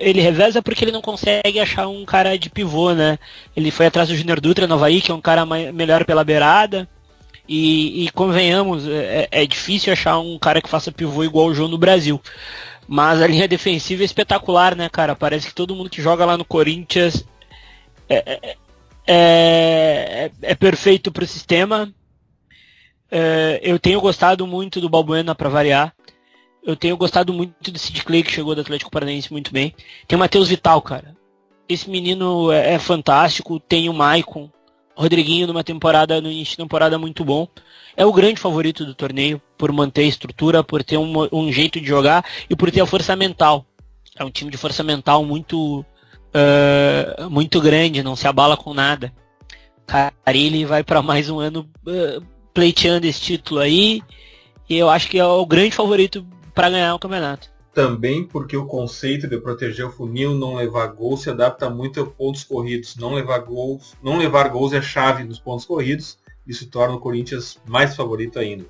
ele reveza porque ele não consegue achar um cara de pivô, né? Ele foi atrás do Júnior Dutra no Avaí, que é um cara melhor pela beirada, e convenhamos, é difícil achar um cara que faça pivô igual o João no Brasil. Mas a linha defensiva é espetacular, né, cara? Parece que todo mundo que joga lá no Corinthians é perfeito pro sistema. Eu tenho gostado muito do Balbuena, para variar. Eu tenho gostado muito do Sid Clay, que chegou do Atlético Paranaense muito bem. Tem o Matheus Vital, cara. Esse menino é fantástico. Tem o Maicon, Rodriguinho no início de temporada muito bom. É o grande favorito do torneio, por manter a estrutura, por ter um jeito de jogar e por ter a força mental. É um time de força mental muito grande, não se abala com nada. Carille vai para mais um ano pleiteando esse título aí, e eu acho que é o grande favorito para ganhar o campeonato. Também porque o conceito de proteger o funil, não levar gol, se adapta muito a pontos corridos. Não levar gols é chave nos pontos corridos. Isso torna o Corinthians mais favorito ainda.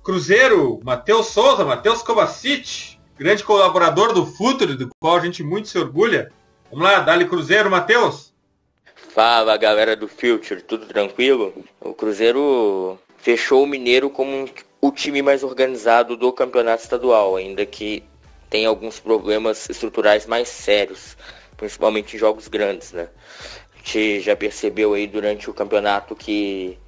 Cruzeiro, Matheus Souza, Matheus Kovacic, grande colaborador do Futuri, do qual a gente muito se orgulha. Vamos lá, dá-lhe Cruzeiro, Matheus. Fala, galera do Future, tudo tranquilo? O Cruzeiro fechou o Mineiro como o time mais organizado do campeonato estadual, ainda que tem alguns problemas estruturais mais sérios, principalmente em jogos grandes, né? A gente já percebeu aí durante o campeonato que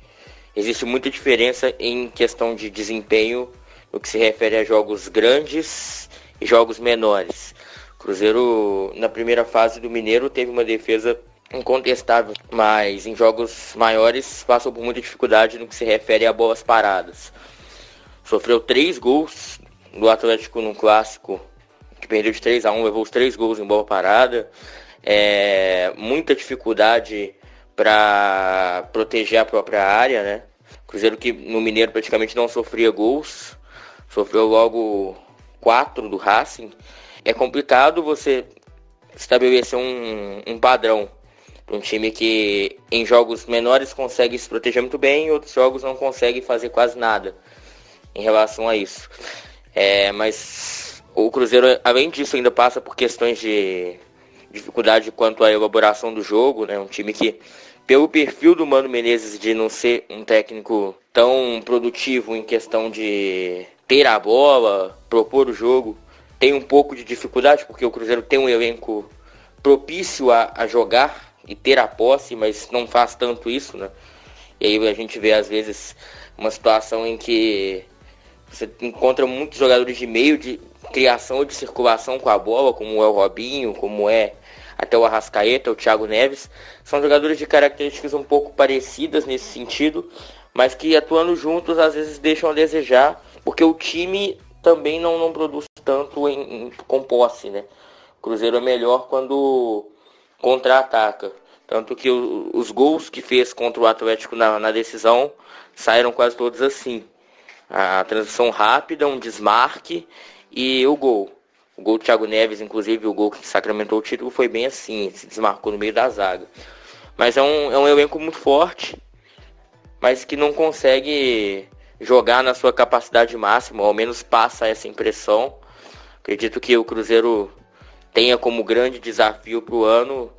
existe muita diferença em questão de desempenho no que se refere a jogos grandes e jogos menores. O Cruzeiro, na primeira fase do Mineiro, teve uma defesa incontestável, mas em jogos maiores passou por muita dificuldade no que se refere a bolas paradas. Sofreu 3 gols do Atlético num clássico, que perdeu de 3-1, levou os 3 gols em bola parada. Muita dificuldade para proteger a própria área, né? Cruzeiro que no Mineiro praticamente não sofria gols, sofreu logo 4 do Racing. É complicado você estabelecer um padrão para um time que em jogos menores consegue se proteger muito bem e em outros jogos não consegue fazer quase nada em relação a isso. Mas o Cruzeiro, além disso, ainda passa por questões de dificuldade quanto à elaboração do jogo, né? Um time que, pelo perfil do Mano Menezes de não ser um técnico tão produtivo em questão de ter a bola, propor o jogo, tem um pouco de dificuldade, porque o Cruzeiro tem um elenco propício a jogar e ter a posse, mas não faz tanto isso, né? E aí a gente vê às vezes uma situação em que você encontra muitos jogadores de meio de criação ou de circulação com a bola, como é o Robinho, como é até o Arrascaeta, o Thiago Neves. São jogadores de características um pouco parecidas nesse sentido, mas que atuando juntos às vezes deixam a desejar, porque o time também não produz tanto com posse, né? O Cruzeiro é melhor quando contra-ataca. Tanto que os gols que fez contra o Atlético na decisão saíram quase todos assim. A transição rápida, um desmarque e o gol. O gol do Thiago Neves, inclusive, o gol que sacramentou o título, foi bem assim, se desmarcou no meio da zaga. Mas é um elenco muito forte, mas que não consegue jogar na sua capacidade máxima, ou ao menos passa essa impressão. Acredito que o Cruzeiro tenha como grande desafio para o ano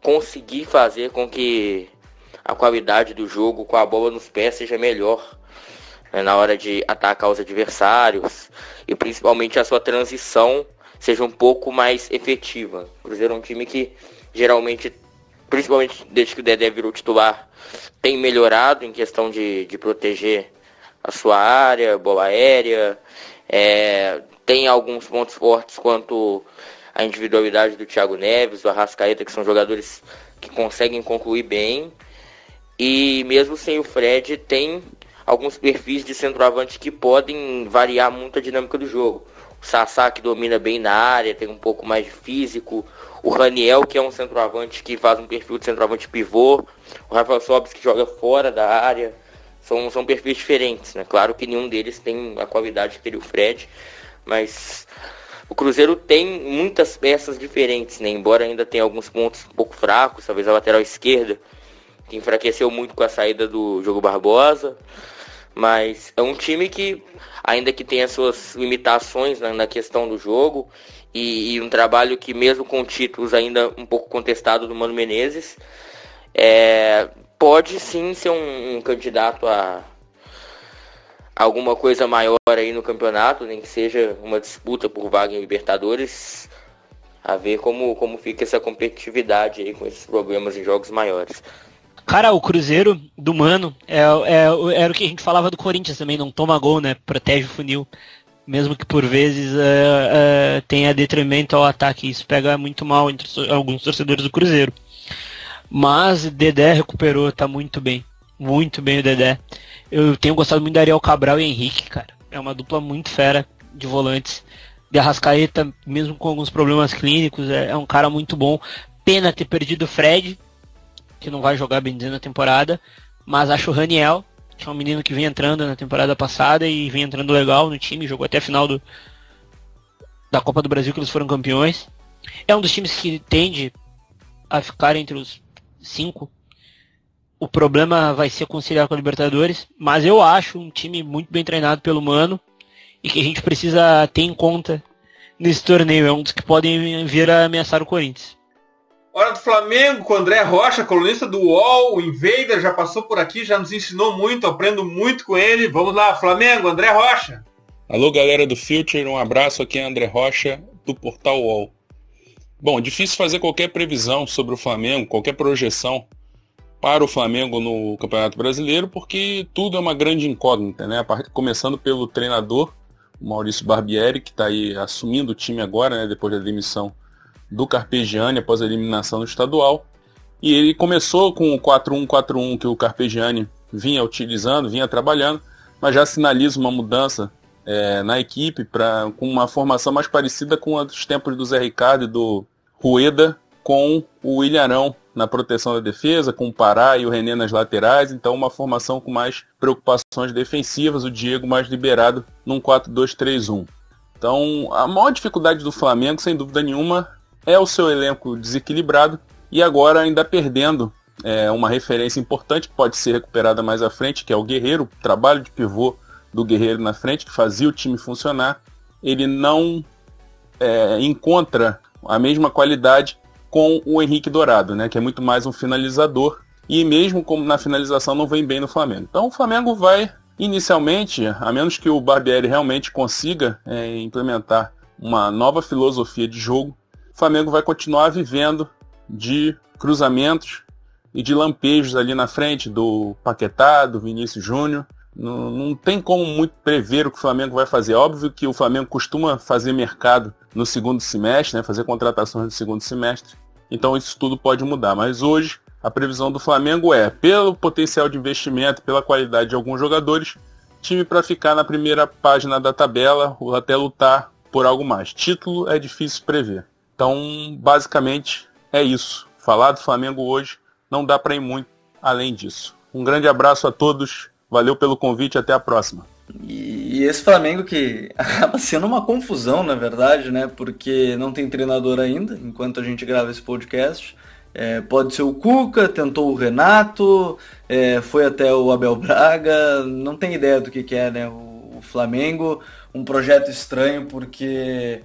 conseguir fazer com que a qualidade do jogo com a bola nos pés seja melhor, né, na hora de atacar os adversários, e principalmente a sua transição seja um pouco mais efetiva. O Cruzeiro é um time que geralmente, principalmente desde que o Dedé virou titular, tem melhorado em questão de proteger a sua área, bola aérea, tem alguns pontos fortes quanto a individualidade do Thiago Neves, do Arrascaeta, que são jogadores que conseguem concluir bem. E mesmo sem o Fred, tem alguns perfis de centroavante que podem variar muito a dinâmica do jogo. O Sassá, que domina bem na área, tem um pouco mais de físico. O Raniel, que é um centroavante que faz um perfil de centroavante pivô. O Rafael Sobis, que joga fora da área. São perfis diferentes, né? Claro que nenhum deles tem a qualidade que teria o Fred, mas o Cruzeiro tem muitas peças diferentes, né? Embora ainda tenha alguns pontos um pouco fracos, talvez a lateral esquerda, que enfraqueceu muito com a saída do Diogo Barbosa, mas é um time que, ainda que tenha suas limitações na questão do jogo, e um trabalho que mesmo com títulos ainda um pouco contestado do Mano Menezes, pode sim ser um candidato a alguma coisa maior aí no campeonato, nem que seja uma disputa por vaga em Libertadores, a ver como fica essa competitividade aí com esses problemas em jogos maiores. Cara, o Cruzeiro do Mano era o que a gente falava do Corinthians também, não toma gol, né? Protege o funil, mesmo que por vezes tenha detrimento ao ataque. Isso pega muito mal entre alguns torcedores do Cruzeiro. Mas Dedé recuperou, tá muito bem o Dedé. Eu tenho gostado muito da Ariel Cabral e Henrique, cara. É uma dupla muito fera de volantes. De Arrascaeta, mesmo com alguns problemas clínicos, é um cara muito bom. Pena ter perdido o Fred, que não vai jogar, bem dizendo, na temporada. Mas acho o Raniel, que é um menino que vinha entrando na temporada passada e vinha entrando legal no time, jogou até a final da Copa do Brasil, que eles foram campeões. É um dos times que tende a ficar entre os 5. O problema vai ser conciliar com a Libertadores, mas eu acho um time muito bem treinado pelo Mano e que a gente precisa ter em conta nesse torneio. É um dos que podem vir a ameaçar o Corinthians. Hora do Flamengo com o André Rocha, colunista do UOL, o Invader, já passou por aqui, já nos ensinou muito, aprendo muito com ele. Vamos lá, Flamengo, André Rocha. Alô, galera do Future, um abraço, aqui é André Rocha, do Portal UOL. Bom, difícil fazer qualquer previsão sobre o Flamengo, qualquer projeção para o Flamengo no Campeonato Brasileiro, porque tudo é uma grande incógnita, né? Começando pelo treinador, o Maurício Barbieri, que está aí assumindo o time agora, né? Depois da demissão do Carpegiani, após a eliminação do estadual. E ele começou com o 4-1-4-1 que o Carpegiani vinha utilizando, vinha trabalhando, mas já sinaliza uma mudança na equipe com uma formação mais parecida com a dos tempos do Zé Ricardo e do Rueda, com o Ilharão na proteção da defesa, com o Pará e o René nas laterais, então uma formação com mais preocupações defensivas, o Diego mais liberado num 4-2-3-1. Então a maior dificuldade do Flamengo, sem dúvida nenhuma, é o seu elenco desequilibrado e agora ainda perdendo uma referência importante que pode ser recuperada mais à frente, que é o Guerreiro, o trabalho de pivô do Guerreiro na frente, que fazia o time funcionar. Ele não encontra a mesma qualidade com o Henrique Dourado, né, que é muito mais um finalizador, e mesmo como na finalização não vem bem no Flamengo. Então o Flamengo vai, inicialmente, a menos que o Barbieri realmente consiga implementar uma nova filosofia de jogo, o Flamengo vai continuar vivendo de cruzamentos e de lampejos ali na frente do Paquetá, do Vinícius Júnior. Não tem como muito prever o que o Flamengo vai fazer. Óbvio que o Flamengo costuma fazer mercado no segundo semestre, né, fazer contratações no segundo semestre. Então isso tudo pode mudar. Mas hoje a previsão do Flamengo pelo potencial de investimento, pela qualidade de alguns jogadores, time para ficar na primeira página da tabela ou até lutar por algo mais. Título é difícil prever. Então, basicamente, é isso. Falar do Flamengo hoje não dá para ir muito além disso. Um grande abraço a todos. Valeu pelo convite, até a próxima. E esse Flamengo que acaba sendo uma confusão, na verdade, né? Porque não tem treinador ainda, enquanto a gente grava esse podcast. Pode ser o Cuca, tentou o Renato, foi até o Abel Braga, não tem ideia do que é, né? O Flamengo, um projeto estranho, porque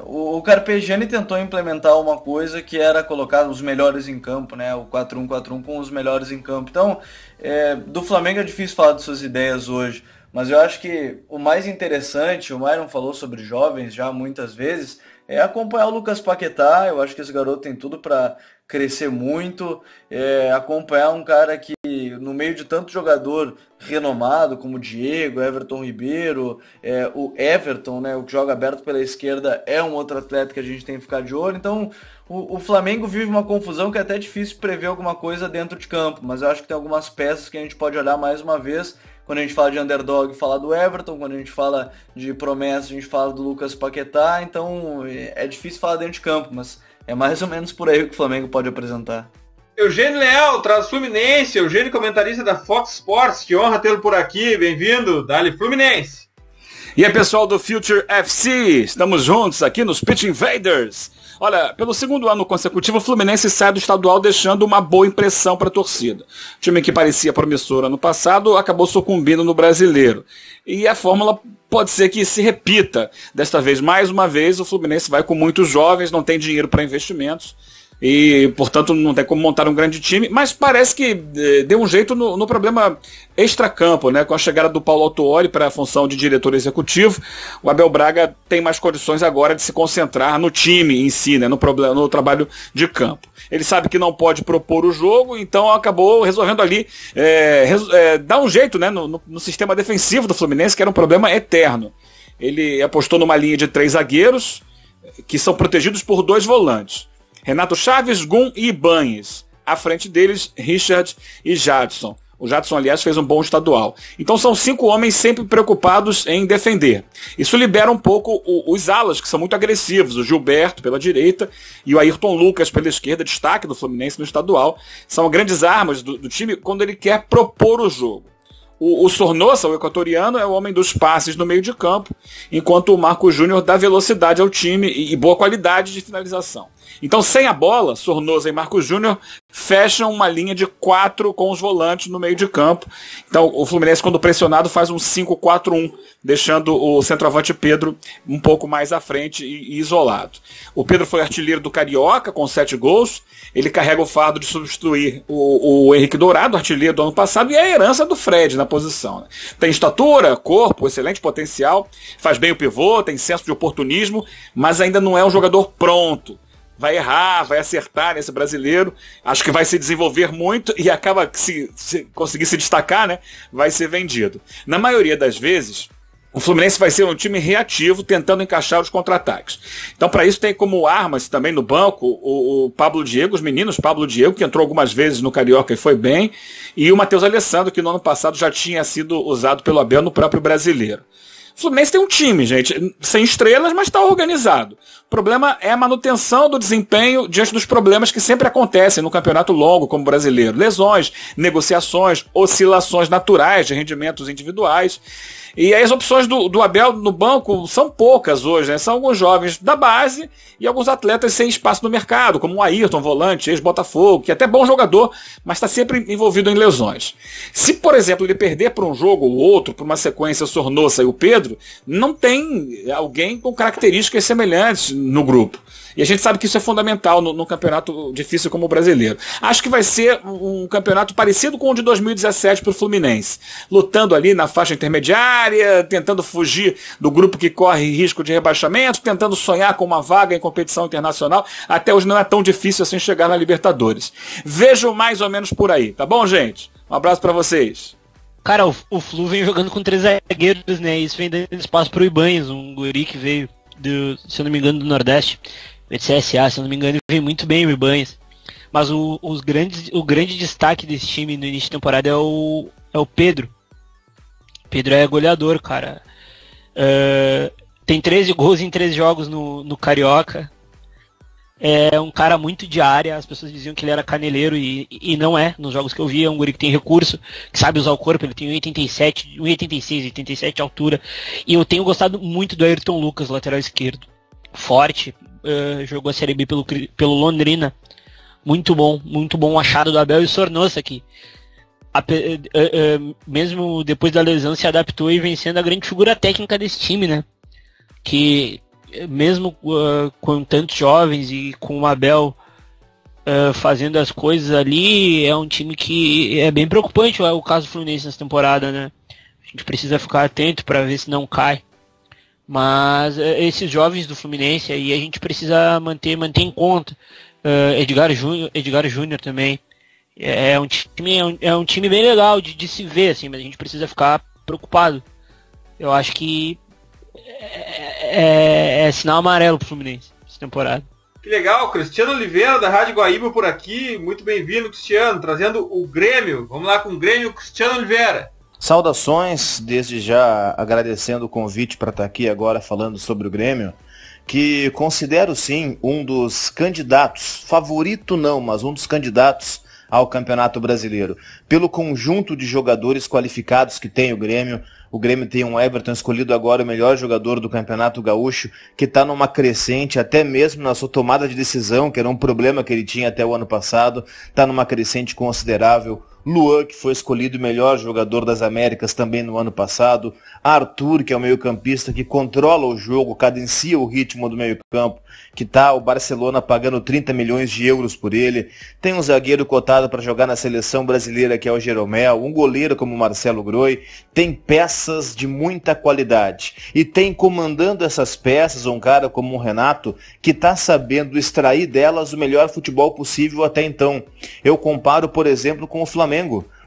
o Carpegiani tentou implementar uma coisa que era colocar os melhores em campo, né? O 4-1-4-1 com os melhores em campo. Então, do Flamengo é difícil falar de suas ideias hoje, mas eu acho que o mais interessante, o Myron falou sobre jovens já muitas vezes, é acompanhar o Lucas Paquetá. Eu acho que esse garoto tem tudo para crescer muito, acompanhar um cara que, no meio de tanto jogador renomado, como o Diego, Everton Ribeiro, o Everton, né, o que joga aberto pela esquerda, é um outro atleta que a gente tem que ficar de olho. Então, o Flamengo vive uma confusão que é até difícil prever alguma coisa dentro de campo, mas eu acho que tem algumas peças que a gente pode olhar mais uma vez. Quando a gente fala de underdog, fala do Everton. Quando a gente fala de promessa, a gente fala do Lucas Paquetá. Então é difícil falar dentro de campo, mas é mais ou menos por aí que o Flamengo pode apresentar. Eugênio Leal, traz Fluminense. Eugênio, comentarista da Fox Sports. Que honra tê-lo por aqui. Bem-vindo. Dale Fluminense. E aí, pessoal do Future FC. Estamos juntos aqui nos Pitch Invaders. Olha, pelo segundo ano consecutivo, o Fluminense sai do estadual deixando uma boa impressão para a torcida. O time que parecia promissor ano passado acabou sucumbindo no Brasileiro. E a fórmula pode ser que se repita. Desta vez, mais uma vez, o Fluminense vai com muitos jovens, não tem dinheiro para investimentos. E, portanto, não tem como montar um grande time, mas parece que deu um jeito no problema extracampo, né? Com a chegada do Paulo Autuori para a função de diretor executivo, o Abel Braga tem mais condições agora de se concentrar no time em si, né? No trabalho de campo. Ele sabe que não pode propor o jogo, então acabou resolvendo ali dar um jeito, né? No sistema defensivo do Fluminense, que era um problema eterno. Ele apostou numa linha de 3 zagueiros, que são protegidos por 2 volantes. Renato Chaves, Gum e Ibanez. À frente deles, Richard e Jadson. O Jadson, aliás, fez um bom estadual. Então são 5 homens sempre preocupados em defender. Isso libera um pouco os alas, que são muito agressivos. O Gilberto pela direita e o Ayrton Lucas pela esquerda, destaque do Fluminense no estadual. São grandes armas do time quando ele quer propor o jogo. O Sornosa, o equatoriano, é o homem dos passes no meio de campo, enquanto o Marco Júnior dá velocidade ao time e boa qualidade de finalização. Então, sem a bola, Sornosa e Marcos Júnior fecham uma linha de 4 com os volantes no meio de campo. Então, o Fluminense, quando pressionado, faz um 5-4-1, deixando o centroavante Pedro um pouco mais à frente e isolado. O Pedro foi artilheiro do Carioca, com 7 gols. Ele carrega o fardo de substituir o Henrique Dourado, artilheiro do ano passado, e é a herança do Fred na posição, né? Tem estatura, corpo, excelente potencial, faz bem o pivô, tem senso de oportunismo, mas ainda não é um jogador pronto. Vai errar, vai acertar nesse brasileiro, acho que vai se desenvolver muito e acaba, se conseguir se destacar, né, vai ser vendido. Na maioria das vezes, o Fluminense vai ser um time reativo, tentando encaixar os contra-ataques. Então, para isso, tem como armas também no banco o Pablo Diego, os meninos Pablo Diego, que entrou algumas vezes no Carioca e foi bem, e o Matheus Alessandro, que no ano passado já tinha sido usado pelo Abel no próprio Brasileiro. O Fluminense tem um time, gente, sem estrelas, mas está organizado. O problema é a manutenção do desempenho diante dos problemas que sempre acontecem no campeonato longo como o brasileiro. Lesões, negociações, oscilações naturais de rendimentos individuais. E as opções do Abel no banco são poucas hoje, né? São alguns jovens da base e alguns atletas sem espaço no mercado, como o Ayrton, volante, ex-Botafogo, que é até bom jogador, mas está sempre envolvido em lesões. Se, por exemplo, ele perder por um jogo ou outro, por uma sequência Sornosa e o Pedro, não tem alguém com características semelhantes no grupo. E a gente sabe que isso é fundamental no campeonato difícil como o brasileiro. Acho que vai ser um campeonato parecido com o de 2017 para o Fluminense. Lutando ali na faixa intermediária, tentando fugir do grupo que corre risco de rebaixamento, tentando sonhar com uma vaga em competição internacional. Até hoje não é tão difícil assim chegar na Libertadores. Vejo mais ou menos por aí, tá bom, gente? Um abraço para vocês. Cara, o Flu vem jogando com 3 zagueiros, né? Isso vem dando espaço pro Ibanez, um guri que veio, se eu não me engano, do Nordeste. CSA, se eu não me engano, veio muito bem o Ibanez. Mas o grande destaque desse time no início de temporada é o Pedro. Pedro é goleador, cara. Tem 13 gols em 13 jogos no Carioca. É um cara muito de área. As pessoas diziam que ele era caneleiro e não é. Nos jogos que eu vi, é um guri que tem recurso, que sabe usar o corpo. Ele tem 1,86, 1,87 de altura. E eu tenho gostado muito do Ayrton Lucas, lateral esquerdo. Forte. Jogou a Série B pelo Londrina. Muito bom achado do Abel. E o Sornosa aqui, mesmo depois da lesão, se adaptou e vem sendo a grande figura técnica desse time, né? Que mesmo com tantos jovens e com o Abel fazendo as coisas ali, é um time que é bem preocupante. O caso do Fluminense nessa temporada, né? A gente precisa ficar atento para ver se não cai. Mas esses jovens do Fluminense aí a gente precisa manter em conta. Edgar Júnior também. É um time bem legal de se ver, assim, mas a gente precisa ficar preocupado. Eu acho que é sinal amarelo pro Fluminense essa temporada. Que legal, Cristiano Oliveira da Rádio Guaíba por aqui. Muito bem-vindo, Cristiano, trazendo o Grêmio. Vamos lá com o Grêmio, Cristiano Oliveira. Saudações, desde já agradecendo o convite para estar aqui agora falando sobre o Grêmio, que considero sim um dos candidatos, favorito não, mas um dos candidatos ao Campeonato Brasileiro. Pelo conjunto de jogadores qualificados que tem o Grêmio tem um Everton escolhido agora o melhor jogador do Campeonato Gaúcho, que está numa crescente, até mesmo na sua tomada de decisão, que era um problema que ele tinha até o ano passado, está numa crescente considerável. Luan, que foi escolhido o melhor jogador das Américas também no ano passado. Arthur, que é o meio-campista que controla o jogo, cadencia o ritmo do meio-campo, que tá o Barcelona pagando 30 milhões de euros por ele. Tem um zagueiro cotado para jogar na seleção brasileira, que é o Jeromel, um goleiro como o Marcelo Groi. Tem peças de muita qualidade. E tem comandando essas peças um cara como o Renato, que tá sabendo extrair delas o melhor futebol possível até então. Eu comparo, por exemplo, com o Flamengo.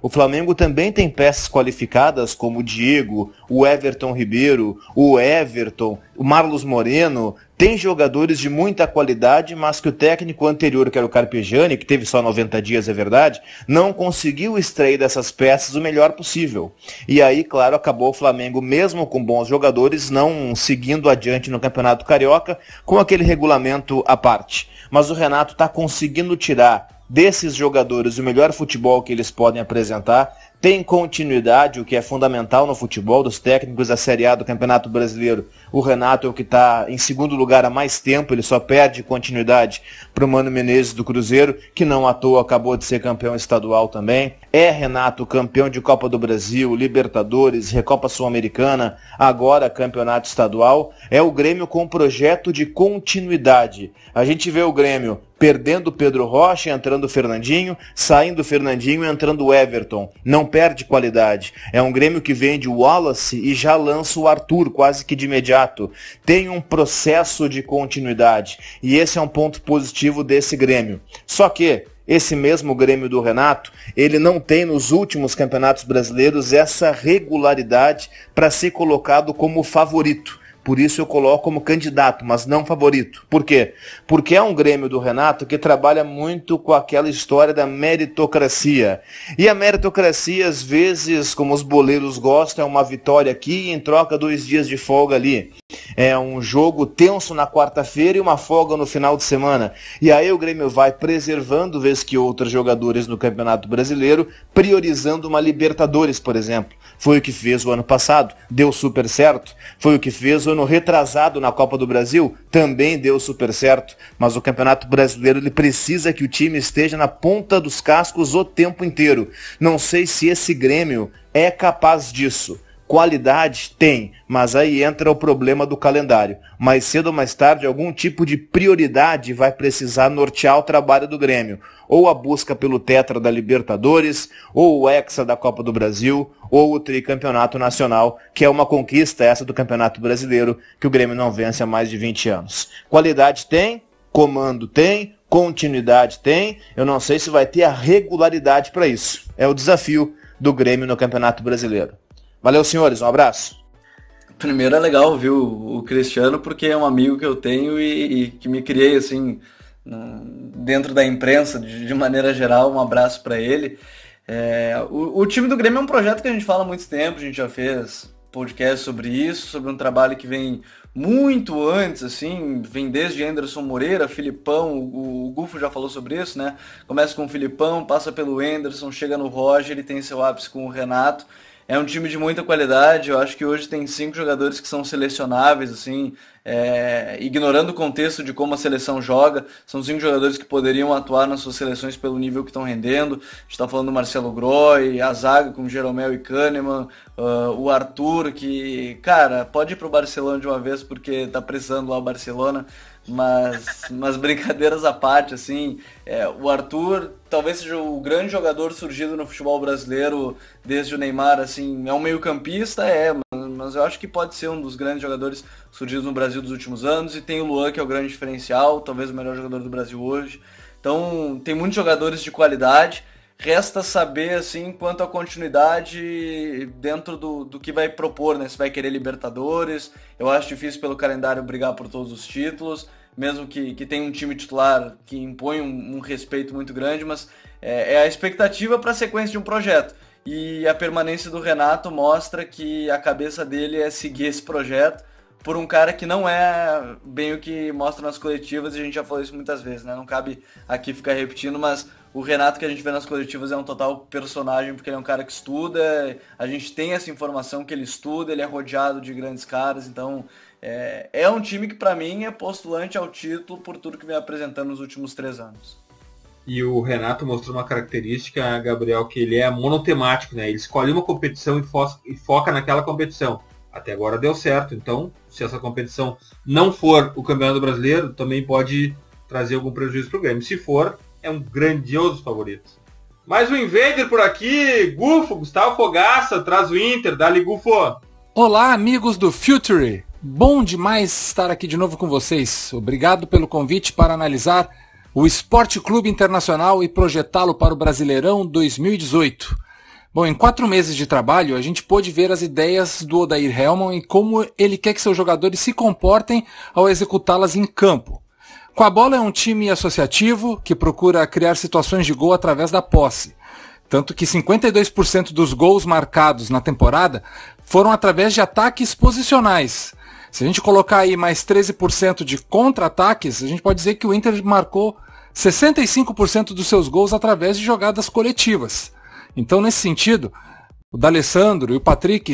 O Flamengo também tem peças qualificadas como o Diego, o Everton Ribeiro, o Everton, o Marlos Moreno. Tem jogadores de muita qualidade, mas que o técnico anterior, que era o Carpegiani, que teve só 90 dias, é verdade, não conseguiu extrair dessas peças o melhor possível. E aí, claro, acabou o Flamengo, mesmo com bons jogadores, não seguindo adiante no Campeonato Carioca, com aquele regulamento à parte. Mas o Renato está conseguindo tirar desses jogadores o melhor futebol que eles podem apresentar, tem continuidade, o que é fundamental no futebol, dos técnicos da Série A do Campeonato Brasileiro. O Renato é o que está em segundo lugar há mais tempo, ele só perde continuidade para o Mano Menezes do Cruzeiro, que não à toa acabou de ser campeão estadual também. É Renato campeão de Copa do Brasil, Libertadores, Recopa Sul-Americana, agora campeonato estadual. É o Grêmio com um projeto de continuidade. A gente vê o Grêmio perdendo o Pedro Rocha, entrando o Fernandinho, saindo o Fernandinho, entrando o Everton. Não perde qualidade. É um Grêmio que vende o Wallace e já lança o Arthur quase que de imediato. Tem um processo de continuidade. E esse é um ponto positivo desse Grêmio. Só que esse mesmo Grêmio do Renato, ele não tem nos últimos campeonatos brasileiros essa regularidade para ser colocado como favorito. Por isso eu coloco como candidato, mas não favorito. Por quê? Porque é um Grêmio do Renato que trabalha muito com aquela história da meritocracia. E a meritocracia, às vezes, como os boleiros gostam, é uma vitória aqui e em troca 2 dias de folga ali. É um jogo tenso na quarta-feira e uma folga no final de semana. E aí o Grêmio vai preservando, vez que outros jogadores no Campeonato Brasileiro, priorizando uma Libertadores, por exemplo. Foi o que fez o ano passado, deu super certo. Foi o que fez o ano retrasado na Copa do Brasil, também deu super certo. Mas o Campeonato Brasileiro, ele precisa que o time esteja na ponta dos cascos o tempo inteiro. Não sei se esse Grêmio é capaz disso. Qualidade tem, mas aí entra o problema do calendário. Mais cedo ou mais tarde, algum tipo de prioridade vai precisar nortear o trabalho do Grêmio. Ou a busca pelo tetra da Libertadores, ou o hexa da Copa do Brasil, ou o tricampeonato nacional, que é uma conquista essa do Campeonato Brasileiro, que o Grêmio não vence há mais de 20 anos. Qualidade tem, comando tem, continuidade tem, eu não sei se vai ter a regularidade para isso. É o desafio do Grêmio no Campeonato Brasileiro. Valeu, senhores, um abraço. Primeiro é legal ouvir o Cristiano, porque é um amigo que eu tenho e que me criei assim dentro da imprensa, de maneira geral. Um abraço para ele. O time do Grêmio é um projeto que a gente fala há muito tempo, a gente já fez podcast sobre isso, sobre um trabalho que vem muito antes, assim, vem desde Anderson Moreira, Filipão, o Gufo já falou sobre isso, né? Começa com o Filipão, passa pelo Anderson, chega no Roger, ele tem seu ápice com o Renato. É um time de muita qualidade, eu acho que hoje tem 5 jogadores que são selecionáveis, assim, ignorando o contexto de como a seleção joga, são 5 jogadores que poderiam atuar nas suas seleções pelo nível que estão rendendo. A gente está falando do Marcelo Groy, a zaga com Jeromel e Kahneman, o Arthur, que, cara, pode ir pro Barcelona de uma vez porque tá precisando lá o Barcelona, mas brincadeiras à parte, assim, o Arthur talvez seja o grande jogador surgido no futebol brasileiro desde o Neymar, assim, é um meio-campista, mas eu acho que pode ser um dos grandes jogadores surgidos no Brasil dos últimos anos, e tem o Luan, que é o grande diferencial, talvez o melhor jogador do Brasil hoje. Então, tem muitos jogadores de qualidade. Resta saber, assim, quanto à continuidade dentro do que vai propor, né? Se vai querer Libertadores. Eu acho difícil pelo calendário brigar por todos os títulos, mesmo que tenha um time titular que impõe um respeito muito grande, mas é a expectativa para a sequência de um projeto. E a permanência do Renato mostra que a cabeça dele é seguir esse projeto por um cara que não é bem o que mostra nas coletivas, e a gente já falou isso muitas vezes, né? Não cabe aqui ficar repetindo, mas o Renato que a gente vê nas coletivas é um total personagem, porque ele é um cara que estuda, a gente tem essa informação que ele estuda, ele é rodeado de grandes caras, então é um time que para mim é postulante ao título por tudo que vem apresentando nos últimos 3 anos. E o Renato mostrou uma característica, Gabriel, que ele é monotemático, né? Ele escolhe uma competição e foca naquela competição. Até agora deu certo, então se essa competição não for o Campeonato Brasileiro, também pode trazer algum prejuízo para o Grêmio. Se for, é um grandioso favorito. Mais um Invader por aqui, Gufo, Gustavo Fogaça, traz o Inter, dá-lhe Gufo. Olá, amigos do Future, bom demais estar aqui de novo com vocês. Obrigado pelo convite para analisar o Esporte Clube Internacional e projetá-lo para o Brasileirão 2018. Bom, em 4 meses de trabalho, a gente pôde ver as ideias do Odair Hellmann e como ele quer que seus jogadores se comportem ao executá-las em campo. Com a bola é um time associativo que procura criar situações de gol através da posse. Tanto que 52% dos gols marcados na temporada foram através de ataques posicionais. Se a gente colocar aí mais 13% de contra-ataques, a gente pode dizer que o Inter marcou 65% dos seus gols através de jogadas coletivas. Então, nesse sentido, O D'Alessandro e o Patrick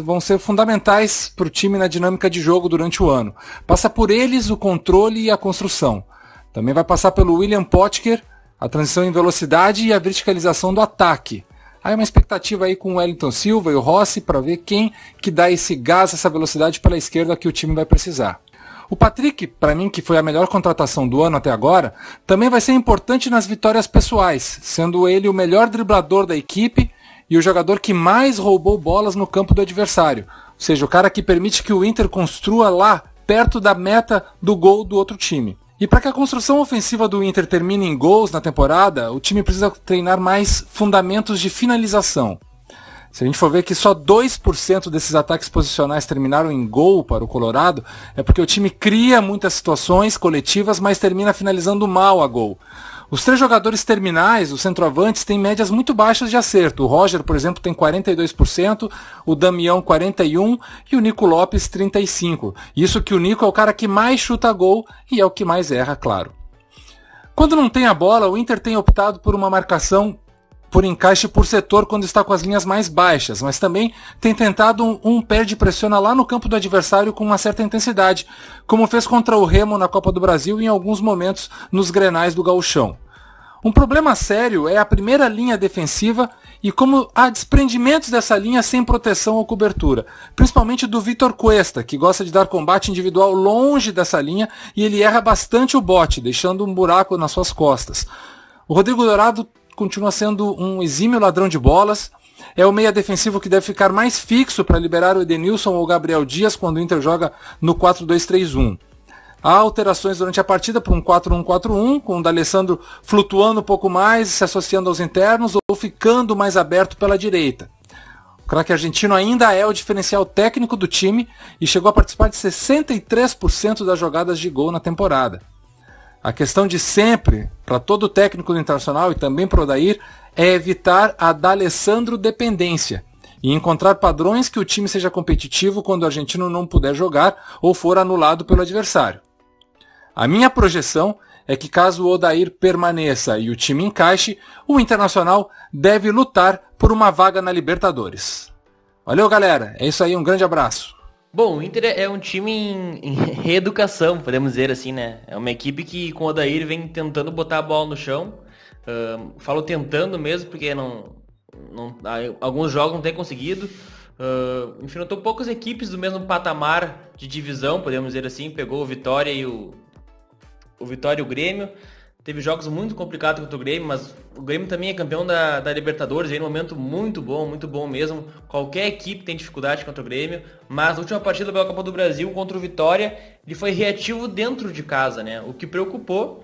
vão ser fundamentais para o time na dinâmica de jogo durante o ano. Passa por eles o controle e a construção. Também vai passar pelo William Potker, a transição em velocidade e a verticalização do ataque. Aí uma expectativa aí com o Wellington Silva e o Rossi para ver quem que dá esse gás, essa velocidade pela esquerda que o time vai precisar. O Patrick, para mim, que foi a melhor contratação do ano até agora, também vai ser importante nas vitórias pessoais, sendo ele o melhor driblador da equipe e o jogador que mais roubou bolas no campo do adversário. Ou seja, o cara que permite que o Inter construa lá, perto da meta do gol do outro time. E para que a construção ofensiva do Inter termine em gols na temporada, o time precisa treinar mais fundamentos de finalização. Se a gente for ver que só 2% desses ataques posicionais terminaram em gol para o Colorado, é porque o time cria muitas situações coletivas, mas termina finalizando mal a gol. Os 3 jogadores terminais, os centroavantes, têm médias muito baixas de acerto. O Roger, por exemplo, tem 42%, o Damião 41% e o Nico Lopes 35%. Isso que o Nico é o cara que mais chuta gol e é o que mais erra, claro. Quando não tem a bola, o Inter tem optado por uma marcação por encaixe por setor quando está com as linhas mais baixas, mas também tem tentado um perde-pressiona lá no campo do adversário com uma certa intensidade, como fez contra o Remo na Copa do Brasil e em alguns momentos nos Grenais do Gauchão. Um problema sério é a primeira linha defensiva e como há desprendimentos dessa linha sem proteção ou cobertura, principalmente do Vitor Cuesta, que gosta de dar combate individual longe dessa linha e ele erra bastante o bote, deixando um buraco nas suas costas. O Rodrigo Dourado continua sendo um exímio ladrão de bolas, é o meia defensivo que deve ficar mais fixo para liberar o Edenilson ou o Gabriel Dias quando o Inter joga no 4-2-3-1. Há alterações durante a partida para um 4-1-4-1, com o D'Alessandro flutuando um pouco mais, se associando aos internos ou ficando mais aberto pela direita. O craque argentino ainda é o diferencial técnico do time e chegou a participar de 63% das jogadas de gol na temporada. A questão de sempre, para todo técnico do Internacional e também para o Odair, é evitar a D'Alessandro dependência e encontrar padrões que o time seja competitivo quando o argentino não puder jogar ou for anulado pelo adversário. A minha projeção é que caso o Odair permaneça e o time encaixe, o Internacional deve lutar por uma vaga na Libertadores. Valeu, galera. É isso aí, um grande abraço. Bom, o Inter é um time em reeducação, podemos dizer assim, né? É uma equipe que com o Odair vem tentando botar a bola no chão. Falo tentando mesmo, porque alguns jogos não tem conseguido. Enfrentou poucas equipes do mesmo patamar de divisão, podemos dizer assim. Pegou o Vitória e o Vitória e o Grêmio. Teve jogos muito complicados contra o Grêmio, mas o Grêmio também é campeão da Libertadores, aí num momento muito bom mesmo. Qualquer equipe tem dificuldade contra o Grêmio, mas na última partida pela Copa do Brasil contra o Vitória, ele foi reativo dentro de casa, né? O que preocupou.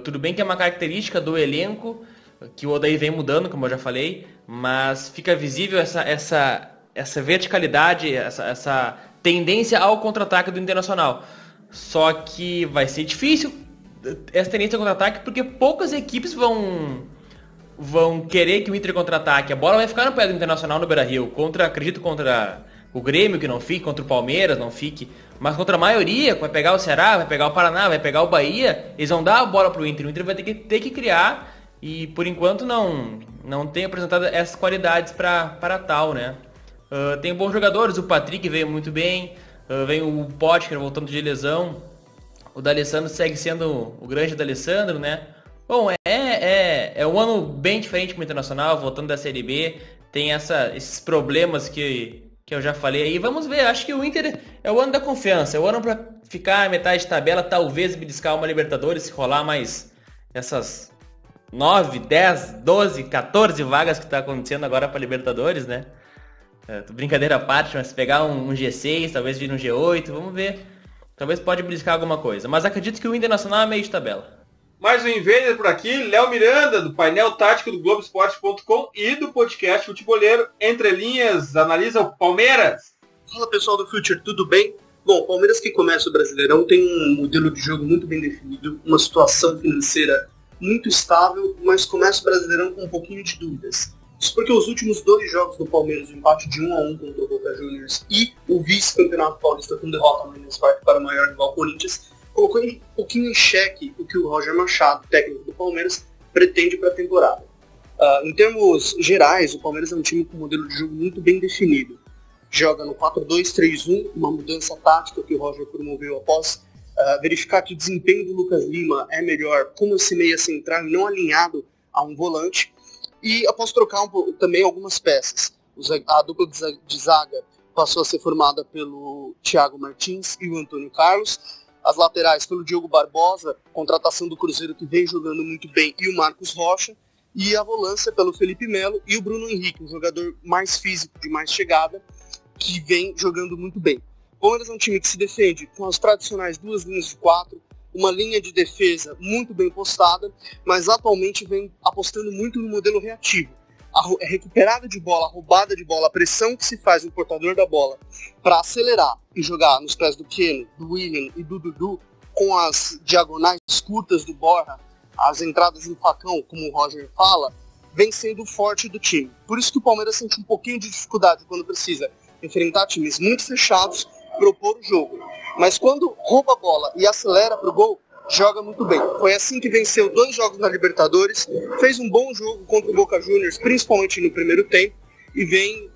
Tudo bem que é uma característica do elenco, que o Odair vem mudando, como eu já falei, mas fica visível essa verticalidade, essa tendência ao contra-ataque do Internacional. Só que vai ser difícil essa tendência ao contra-ataque, porque poucas equipes vão querer que o Inter contra-ataque. A bola vai ficar no pé do Internacional no Beira-Rio. Acredito contra o Grêmio que não fique, contra o Palmeiras não fique, mas contra a maioria, vai pegar o Ceará, vai pegar o Paraná, vai pegar o Bahia, eles vão dar a bola pro Inter. O Inter vai ter que criar e por enquanto não tem apresentado essas qualidades para tal, né? Tem bons jogadores, o Patrick veio muito bem, vem o Potker voltando de lesão. O D'Alessandro segue sendo o grande D'Alessandro, né? Bom, é um ano bem diferente para o Internacional, voltando da Série B. Tem esses problemas que eu já falei aí. Vamos ver, acho que o Inter é o ano da confiança. É o ano para ficar metade de tabela, talvez beliscar uma Libertadores, se rolar mais essas 9, 10, 12, 14 vagas que está acontecendo agora para Libertadores, né? Brincadeira à parte, mas se pegar um G6, talvez vir um G8, vamos ver. Talvez pode beliscar alguma coisa. Mas acredito que o Internacional é meio de tabela. Mais um Invader por aqui. Léo Miranda, do painel tático do Globoesporte.com e do podcast Futeboleiro. Entre linhas, analisa o Palmeiras. Fala pessoal do Future, tudo bem? Bom, o Palmeiras que começa o Brasileirão tem um modelo de jogo muito bem definido, uma situação financeira muito estável, mas começa o Brasileirão com um pouquinho de dúvidas. Isso porque os últimos 2 jogos do Palmeiras, o empate de 1-1 contra o Boca Juniors e o vice-campeonato paulista com derrota no Allianz Parque para o maior rival Corinthians, colocou um pouquinho em xeque o que o Roger Machado, técnico do Palmeiras, pretende para a temporada. Em termos gerais, o Palmeiras é um time com um modelo de jogo muito bem definido. Joga no 4-2-3-1, uma mudança tática que o Roger promoveu após verificar que o desempenho do Lucas Lima é melhor como esse meia central e não alinhado a um volante. E após trocar também algumas peças. A dupla de zaga passou a ser formada pelo Thiago Martins e o Antônio Carlos. As laterais pelo Diogo Barbosa, contratação do Cruzeiro que vem jogando muito bem, e o Marcos Rocha. E a volância pelo Felipe Melo e o Bruno Henrique, um jogador mais físico, de mais chegada, que vem jogando muito bem. O Palmeiras é um time que se defende com as tradicionais 2 linhas de 4, uma linha de defesa muito bem postada, mas atualmente vem apostando muito no modelo reativo. A recuperada de bola, a roubada de bola, a pressão que se faz no portador da bola para acelerar e jogar nos pés do Keno, do William e do Dudu, com as diagonais curtas do Borja, as entradas em facão, como o Roger fala, vem sendo forte do time. Por isso que o Palmeiras sente um pouquinho de dificuldade quando precisa enfrentar times muito fechados, propor o jogo. Mas quando rouba a bola e acelera para o gol, joga muito bem. Foi assim que venceu 2 jogos na Libertadores, fez um bom jogo contra o Boca Juniors, principalmente no primeiro tempo, e vem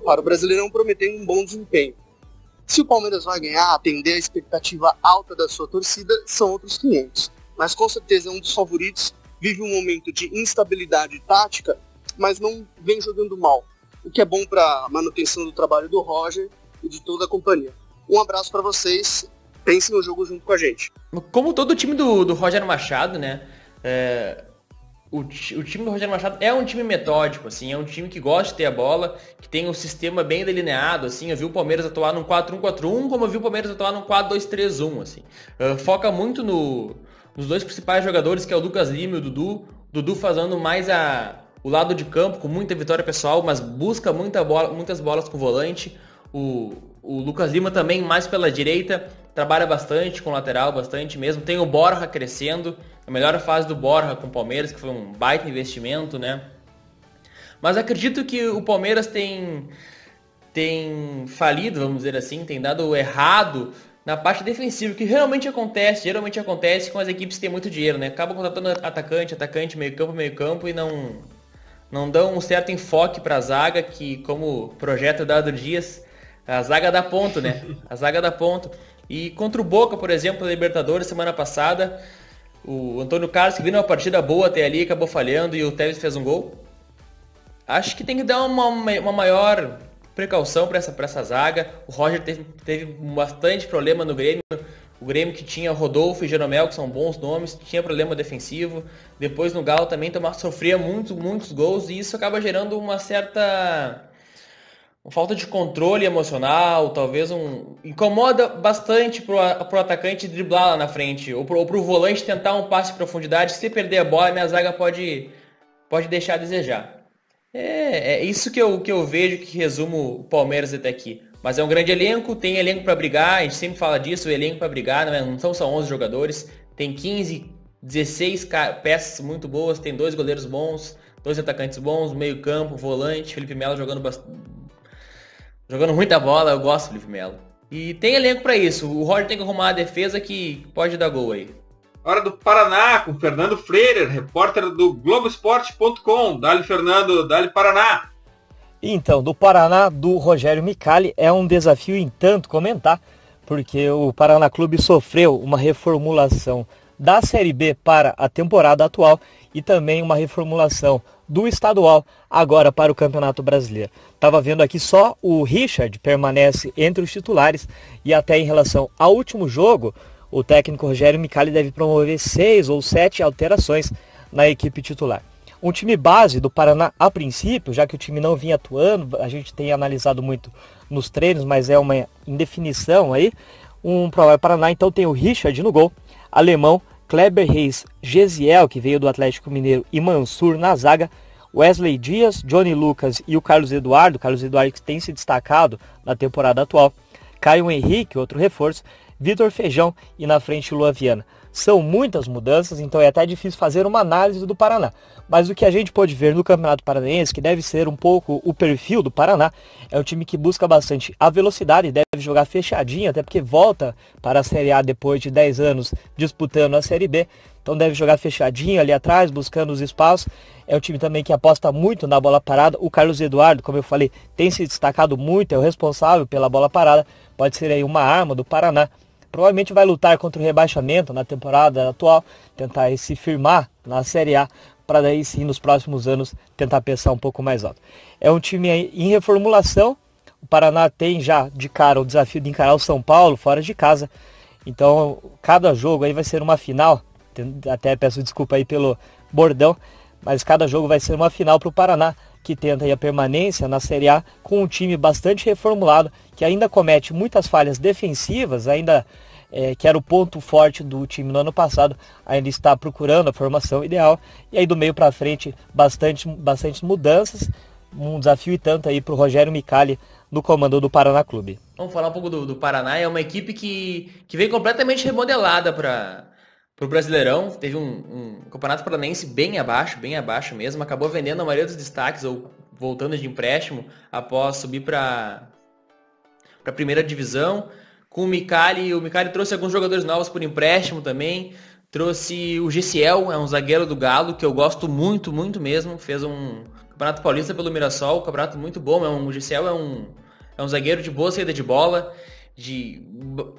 para o Brasileirão prometendo um bom desempenho. Se o Palmeiras vai ganhar, atender a expectativa alta da sua torcida, são outros 500. Mas com certeza é um dos favoritos, vive um momento de instabilidade tática, mas não vem jogando mal, o que é bom para a manutenção do trabalho do Roger e de toda a companhia. Um abraço para vocês, pensem no jogo junto com a gente. Como todo o time do Roger Machado, né, o time do Roger Machado é um time metódico, assim, é um time que gosta de ter a bola, que tem um sistema bem delineado, assim. Eu vi o Palmeiras atuar num 4-1-4-1, como eu vi o Palmeiras atuar num 4-2-3-1, assim. Foca muito nos 2 principais jogadores, que é o Lucas Lima e o Dudu. Dudu fazendo mais o lado de campo, com muita vitória pessoal, mas busca muitas bolas com o volante. O Lucas Lima também mais pela direita, trabalha bastante com o lateral, bastante mesmo. Tem o Borja crescendo, a melhor fase do Borja com o Palmeiras, que foi um baita investimento, né? Mas acredito que o Palmeiras tem falido, vamos dizer assim, tem dado errado na parte defensiva, que geralmente acontece com as equipes que têm muito dinheiro, né? Acabam contratando atacante, meio campo e não dão um certo enfoque para a zaga, que como projeta o Dado Dias, a zaga dá ponto, né? A zaga dá ponto. E contra o Boca, por exemplo, na Libertadores, semana passada, o Antônio Carlos, que viu uma partida boa até ali, acabou falhando e o Tevez fez um gol. Acho que tem que dar uma maior precaução para essa zaga. O Roger teve bastante problema no Grêmio. O Grêmio que tinha Rodolfo e Jeromel, que são bons nomes, tinha problema defensivo. Depois no Galo também sofria muitos gols, e isso acaba gerando uma falta de controle emocional, talvez incomoda bastante pro atacante driblar lá na frente, ou pro volante tentar um passe de profundidade. Se perder a bola, minha zaga pode deixar a desejar. É isso que eu vejo, que resumo o Palmeiras até aqui. Mas é um grande elenco, tem elenco para brigar, a gente sempre fala disso, o elenco para brigar, não são só 11 jogadores, tem 15, 16 peças muito boas, tem 2 goleiros bons, 2 atacantes bons, meio campo, volante, Felipe Melo jogando muita bola, eu gosto do Felipe Melo. E tem elenco para isso, o Roger tem que arrumar a defesa que pode dar gol aí. Hora do Paraná, com Fernando Freire, repórter do Globoesporte.com. Dali Fernando, dali Paraná. Então, do Paraná, do Rogério Micali, é um desafio em tanto comentar, porque o Paraná Clube sofreu uma reformulação da Série B para a temporada atual e também uma reformulação do estadual agora para o Campeonato Brasileiro. Estava vendo aqui, só o Richard permanece entre os titulares, e até em relação ao último jogo, o técnico Rogério Micali deve promover 6 ou 7 alterações na equipe titular. Um time base do Paraná a princípio, já que o time não vinha atuando, a gente tem analisado muito nos treinos, mas é uma indefinição aí. Um provável Paraná, então tem o Richard no gol, Alemão, Kleber Reis, Gesiel, que veio do Atlético Mineiro, e Mansur na zaga, Wesley Dias, Johnny Lucas e o Carlos Eduardo que tem se destacado na temporada atual, Caio Henrique, outro reforço, Vitor Feijão e na frente Lua Viana. São muitas mudanças, então é até difícil fazer uma análise do Paraná. Mas o que a gente pode ver no Campeonato Paranaense, que deve ser um pouco o perfil do Paraná, é um time que busca bastante a velocidade, deve jogar fechadinho, até porque volta para a Série A depois de 10 anos disputando a Série B. Então deve jogar fechadinho ali atrás, buscando os espaços. É um time também que aposta muito na bola parada. O Carlos Eduardo, como eu falei, tem se destacado muito, é o responsável pela bola parada. Pode ser aí uma arma do Paraná. Provavelmente vai lutar contra o rebaixamento na temporada atual, tentar se firmar na Série A, para daí sim nos próximos anos tentar pensar um pouco mais alto. É um time em reformulação. O Paraná tem já de cara o desafio de encarar o São Paulo fora de casa. Então cada jogo aí vai ser uma final. Até peço desculpa aí pelo bordão, mas cada jogo vai ser uma final para o Paraná, que tenta aí a permanência na Série A com um time bastante reformulado, que ainda comete muitas falhas defensivas, ainda que era o ponto forte do time no ano passado, ainda está procurando a formação ideal, e aí do meio para frente bastante mudanças, um desafio e tanto aí para o Rogério Micali no comando do Paraná Clube. Vamos falar um pouco do Paraná. É uma equipe que veio completamente remodelada para o Brasileirão. Teve um campeonato paranaense bem abaixo mesmo, acabou vendendo a maioria dos destaques ou voltando de empréstimo após subir para a primeira divisão. Com o Micali trouxe alguns jogadores novos por empréstimo também, trouxe o Gessiel, é um zagueiro do Galo, que eu gosto muito, muito mesmo, fez um campeonato paulista pelo Mirassol, um campeonato muito bom, o Gessiel é um zagueiro de boa saída de bola, de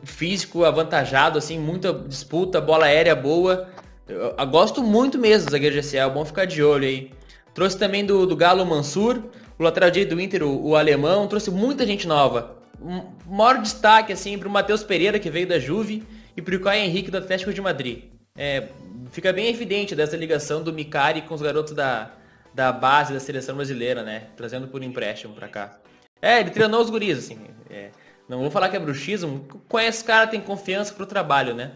físico avantajado, assim, muita disputa, bola aérea boa. Eu gosto muito mesmo do zagueiro Gessiel, bom ficar de olho aí. Trouxe também do Galo o Mansur, o lateral direito do Inter, o alemão, trouxe muita gente nova. Maior destaque assim para o Matheus Pereira, que veio da Juve, e para o Caio Henrique do Atlético de Madrid. Fica bem evidente dessa ligação do Micali com os garotos da base da seleção brasileira, né? Trazendo por empréstimo para cá. Ele treinou os guris, assim. Não vou falar que é bruxismo, conhece os caras, tem confiança pro trabalho, né?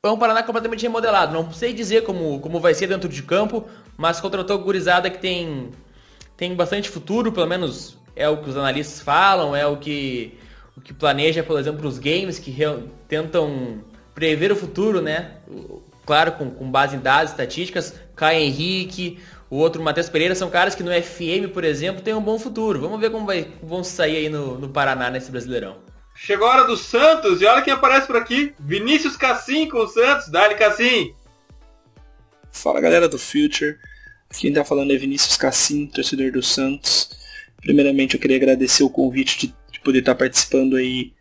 É um Paraná completamente remodelado. Não sei dizer como vai ser dentro de campo, mas contratou gurizada que tem bastante futuro, pelo menos é o que os analistas falam, é o que planeja, por exemplo, os games que tentam prever o futuro, né? Claro, com base em dados, estatísticas. Caio Henrique, o outro Matheus Pereira, são caras que no FM, por exemplo, tem um bom futuro. Vamos ver como vão sair aí no Paraná nesse Brasileirão. Chegou a hora do Santos e olha quem aparece por aqui. Vinícius Cassim com o Santos. Dá-lhe, Cassim. Fala, galera do Future. Quem tá falando é Vinícius Cassim, torcedor do Santos. Primeiramente, eu queria agradecer o convite de poder estar participando aí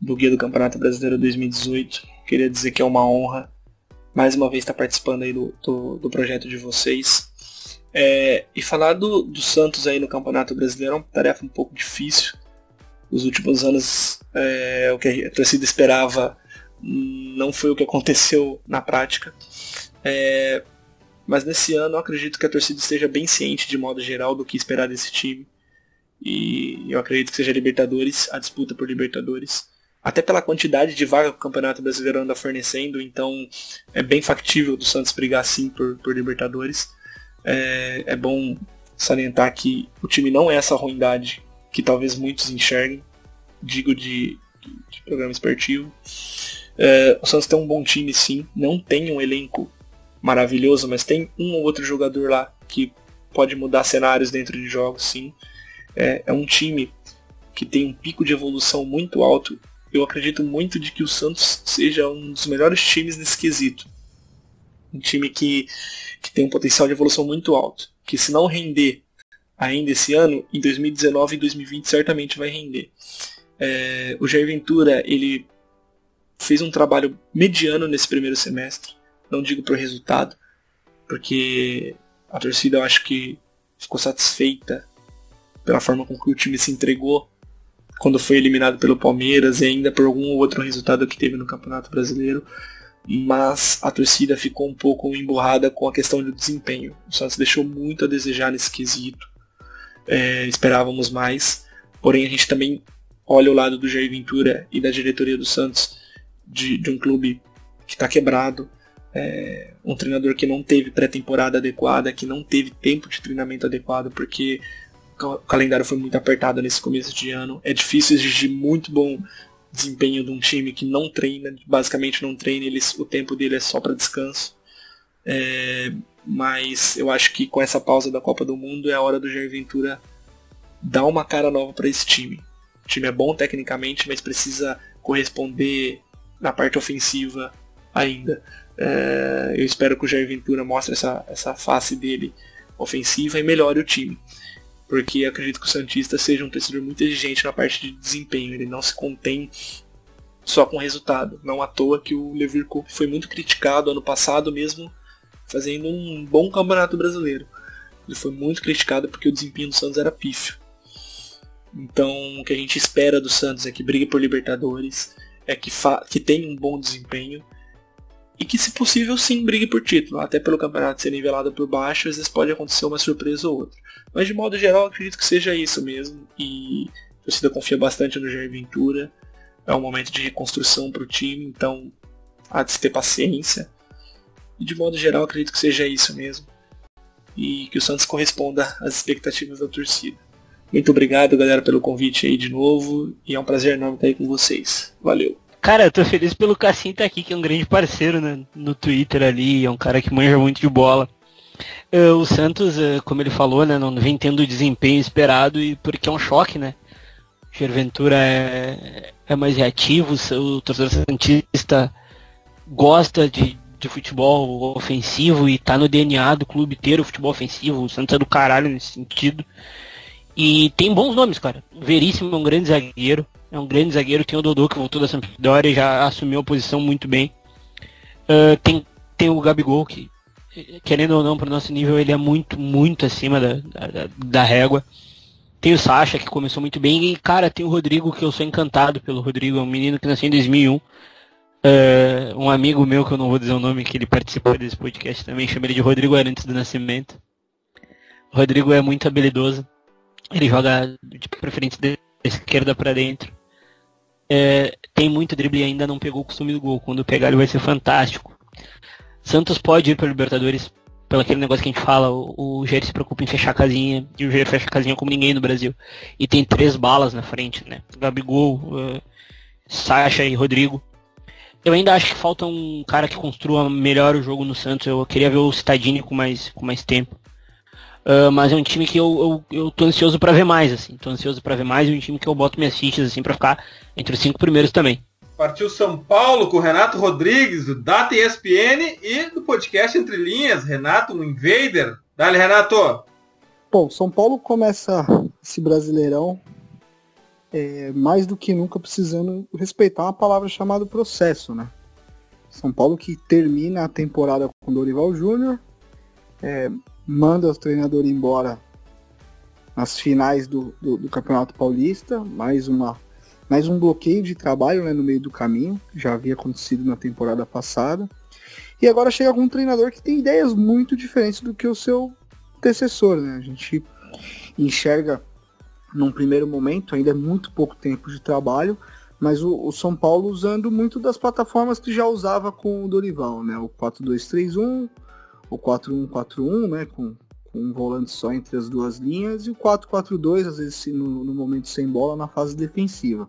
do Guia do Campeonato Brasileiro 2018. Queria dizer que é uma honra, mais uma vez, estar participando aí do projeto de vocês. E falar do Santos aí no Campeonato Brasileiro é uma tarefa um pouco difícil. Nos últimos anos, o que a torcida esperava não foi o que aconteceu na prática. Mas nesse ano, eu acredito que a torcida esteja bem ciente, de modo geral, do que esperar desse time. E eu acredito que seja Libertadores, a disputa por Libertadores. Até pela quantidade de vaga que o Campeonato Brasileiro anda fornecendo, então é bem factível do Santos brigar sim por Libertadores. É bom salientar que o time não é essa ruindade que talvez muitos enxerguem, digo de programa esportivo. O Santos tem um bom time sim, não tem um elenco maravilhoso, mas tem um ou outro jogador lá que pode mudar cenários dentro de jogos sim. É um time que tem um pico de evolução muito alto. Eu acredito muito de que o Santos seja um dos melhores times nesse quesito. Um time que tem um potencial de evolução muito alto. Que se não render ainda esse ano, em 2019 e 2020 certamente vai render. O Jair Ventura, ele fez um trabalho mediano nesse primeiro semestre. Não digo por resultado, porque a torcida eu acho que ficou satisfeita pela forma com que o time se entregou quando foi eliminado pelo Palmeiras e ainda por algum outro resultado que teve no Campeonato Brasileiro, mas a torcida ficou um pouco emburrada com a questão do desempenho. O Santos deixou muito a desejar nesse quesito, esperávamos mais, porém a gente também olha o lado do Jair Ventura e da diretoria do Santos, de um clube que está quebrado, um treinador que não teve pré-temporada adequada, que não teve tempo de treinamento adequado, porque o calendário foi muito apertado nesse começo de ano. É difícil exigir muito bom desempenho de um time que não treina, basicamente não treina, o tempo dele é só para descanso. Mas eu acho que com essa pausa da Copa do Mundo é a hora do Jair Ventura dar uma cara nova para esse time. O time é bom tecnicamente, mas precisa corresponder na parte ofensiva ainda. Eu espero que o Jair Ventura mostre essa face dele ofensiva e melhore o time, porque acredito que o Santista seja um torcedor muito exigente na parte de desempenho. Ele não se contém só com resultado. Não à toa que o Levir Coupe foi muito criticado ano passado, mesmo fazendo um bom campeonato brasileiro. Ele foi muito criticado porque o desempenho do Santos era pífio. Então o que a gente espera do Santos é que brigue por Libertadores, é que tenha um bom desempenho e que, se possível, sim, brigue por título. Até pelo campeonato ser nivelado por baixo, às vezes pode acontecer uma surpresa ou outra. Mas de modo geral, acredito que seja isso mesmo. E a torcida confia bastante no Jair Ventura. É um momento de reconstrução para o time, então há de se ter paciência. E de modo geral, acredito que seja isso mesmo. E que o Santos corresponda às expectativas da torcida. Muito obrigado, galera, pelo convite aí de novo. E é um prazer enorme estar aí com vocês. Valeu. Cara, eu tô feliz pelo Cassim tá aqui, que é um grande parceiro, né, no Twitter ali, é um cara que manja muito de bola. O Santos, como ele falou, né, não vem tendo o desempenho esperado, e porque é um choque, né? O Jair Ventura é mais reativo, o torcedor santista gosta de futebol ofensivo e tá no DNA do clube ter o futebol ofensivo. O Santos é do caralho nesse sentido. E tem bons nomes, cara. O Veríssimo é um grande zagueiro. Tem o Dodô, que voltou da Sampdoria e já assumiu a posição muito bem. Tem o Gabigol, que, querendo ou não, para o nosso nível, ele é muito, muito acima da régua. Tem o Sacha, que começou muito bem. E, cara, tem o Rodrigo, que eu sou encantado pelo Rodrigo. É um menino que nasceu em 2001. Um amigo meu, que eu não vou dizer o nome, que ele participou desse podcast também, chama ele de Rodrigo Arantes do Nascimento. O Rodrigo é muito habilidoso. Ele joga de preferência da esquerda para dentro. Tem muito drible e ainda não pegou o costume do gol. Quando pegar, ele vai ser fantástico. Santos pode ir para Libertadores pelo aquele negócio que a gente fala. O Jair se preocupa em fechar a casinha, e o Jair fecha a casinha como ninguém no Brasil. E tem 3 balas na frente, né? Gabigol, Sacha e Rodrigo. Eu ainda acho que falta um cara que construa melhor o jogo no Santos. Eu queria ver o Cittadini com mais tempo. Mas é um time que eu tô ansioso pra ver mais, assim. Tô ansioso pra ver mais, e um time que eu boto minhas fichas, assim, pra ficar entre os 5 primeiros também. Partiu São Paulo com o Renato Rodrigues, do Data ESPN, e do podcast Entre Linhas, Renato, um invader. Dale, Renato! Bom, São Paulo começa esse Brasileirão mais do que nunca precisando respeitar uma palavra chamada processo, né? São Paulo que termina a temporada com Dorival Júnior, manda o treinador embora nas finais do Campeonato Paulista, mais um bloqueio de trabalho, né, no meio do caminho, que já havia acontecido na temporada passada, e agora chega com um treinador que tem ideias muito diferentes do que o seu antecessor, né? A gente enxerga num primeiro momento, ainda é muito pouco tempo de trabalho, mas o São Paulo usando muito das plataformas que já usava com o Dorival, né? O 4-2-3-1, o 4-1-4-1, né, com um volante só entre as duas linhas, e o 4-4-2, às vezes no momento sem bola, na fase defensiva.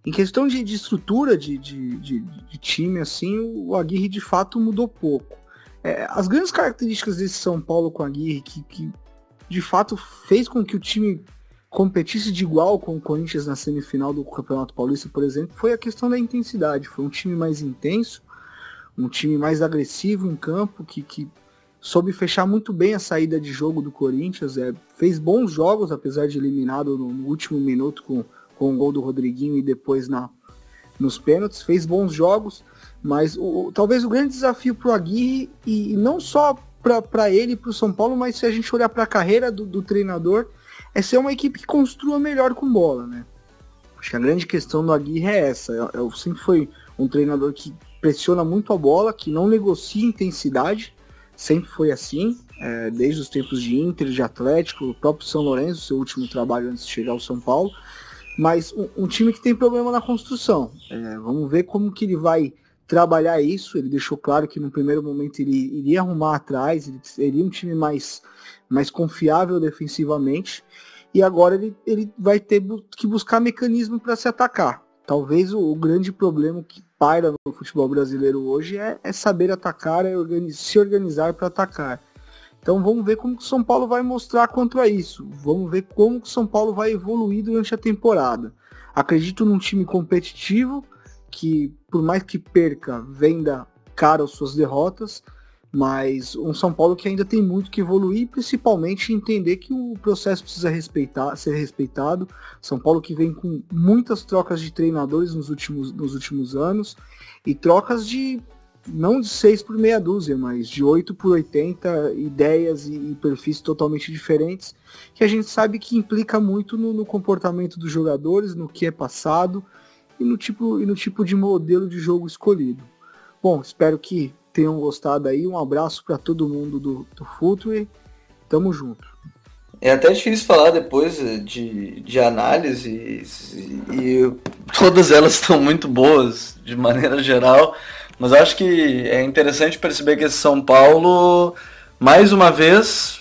Em questão de estrutura de time, assim, o Aguirre de fato mudou pouco. As grandes características desse São Paulo com o Aguirre, que de fato fez com que o time competisse de igual com o Corinthians na semifinal do Campeonato Paulista, por exemplo, foi a questão da intensidade. Foi um time mais intenso, um time mais agressivo em campo, que soube fechar muito bem a saída de jogo do Corinthians, fez bons jogos, apesar de eliminado no último minuto com o gol do Rodriguinho e depois nos pênaltis, fez bons jogos, mas talvez o grande desafio para o Aguirre, e não só para ele e para o São Paulo, mas se a gente olhar para a carreira do treinador, é ser uma equipe que construa melhor com bola, né? Acho que a grande questão do Aguirre é essa. Sempre foi um treinador que pressiona muito a bola, que não negocia intensidade, sempre foi assim, desde os tempos de Inter, de Atlético, o próprio São Lourenço, seu último trabalho antes de chegar ao São Paulo, mas um time que tem problema na construção. Vamos ver como que ele vai trabalhar isso. Ele deixou claro que no primeiro momento ele iria arrumar atrás, ele seria um time mais confiável defensivamente, e agora ele vai ter que buscar mecanismo para se atacar. Talvez o grande problema que paira no futebol brasileiro hoje é saber atacar, se organizar para atacar. Então vamos ver como que o São Paulo vai mostrar quanto a isso. Vamos ver como que o São Paulo vai evoluir durante a temporada. Acredito num time competitivo, que por mais que perca, venda caro as suas derrotas, mas um São Paulo que ainda tem muito que evoluir, principalmente entender que o processo precisa ser respeitado. São Paulo que vem com muitas trocas de treinadores nos últimos anos, e trocas não de 6 por meia dúzia, mas de 8 por 80 ideias e perfis totalmente diferentes, que a gente sabe que implica muito no comportamento dos jogadores, no que é passado e no tipo de modelo de jogo escolhido. Bom, espero que tenham gostado aí. Um abraço para todo mundo do Futuri. Tamo junto. É até difícil falar depois de análises, e todas elas estão muito boas de maneira geral, mas eu acho que é interessante perceber que esse São Paulo, mais uma vez,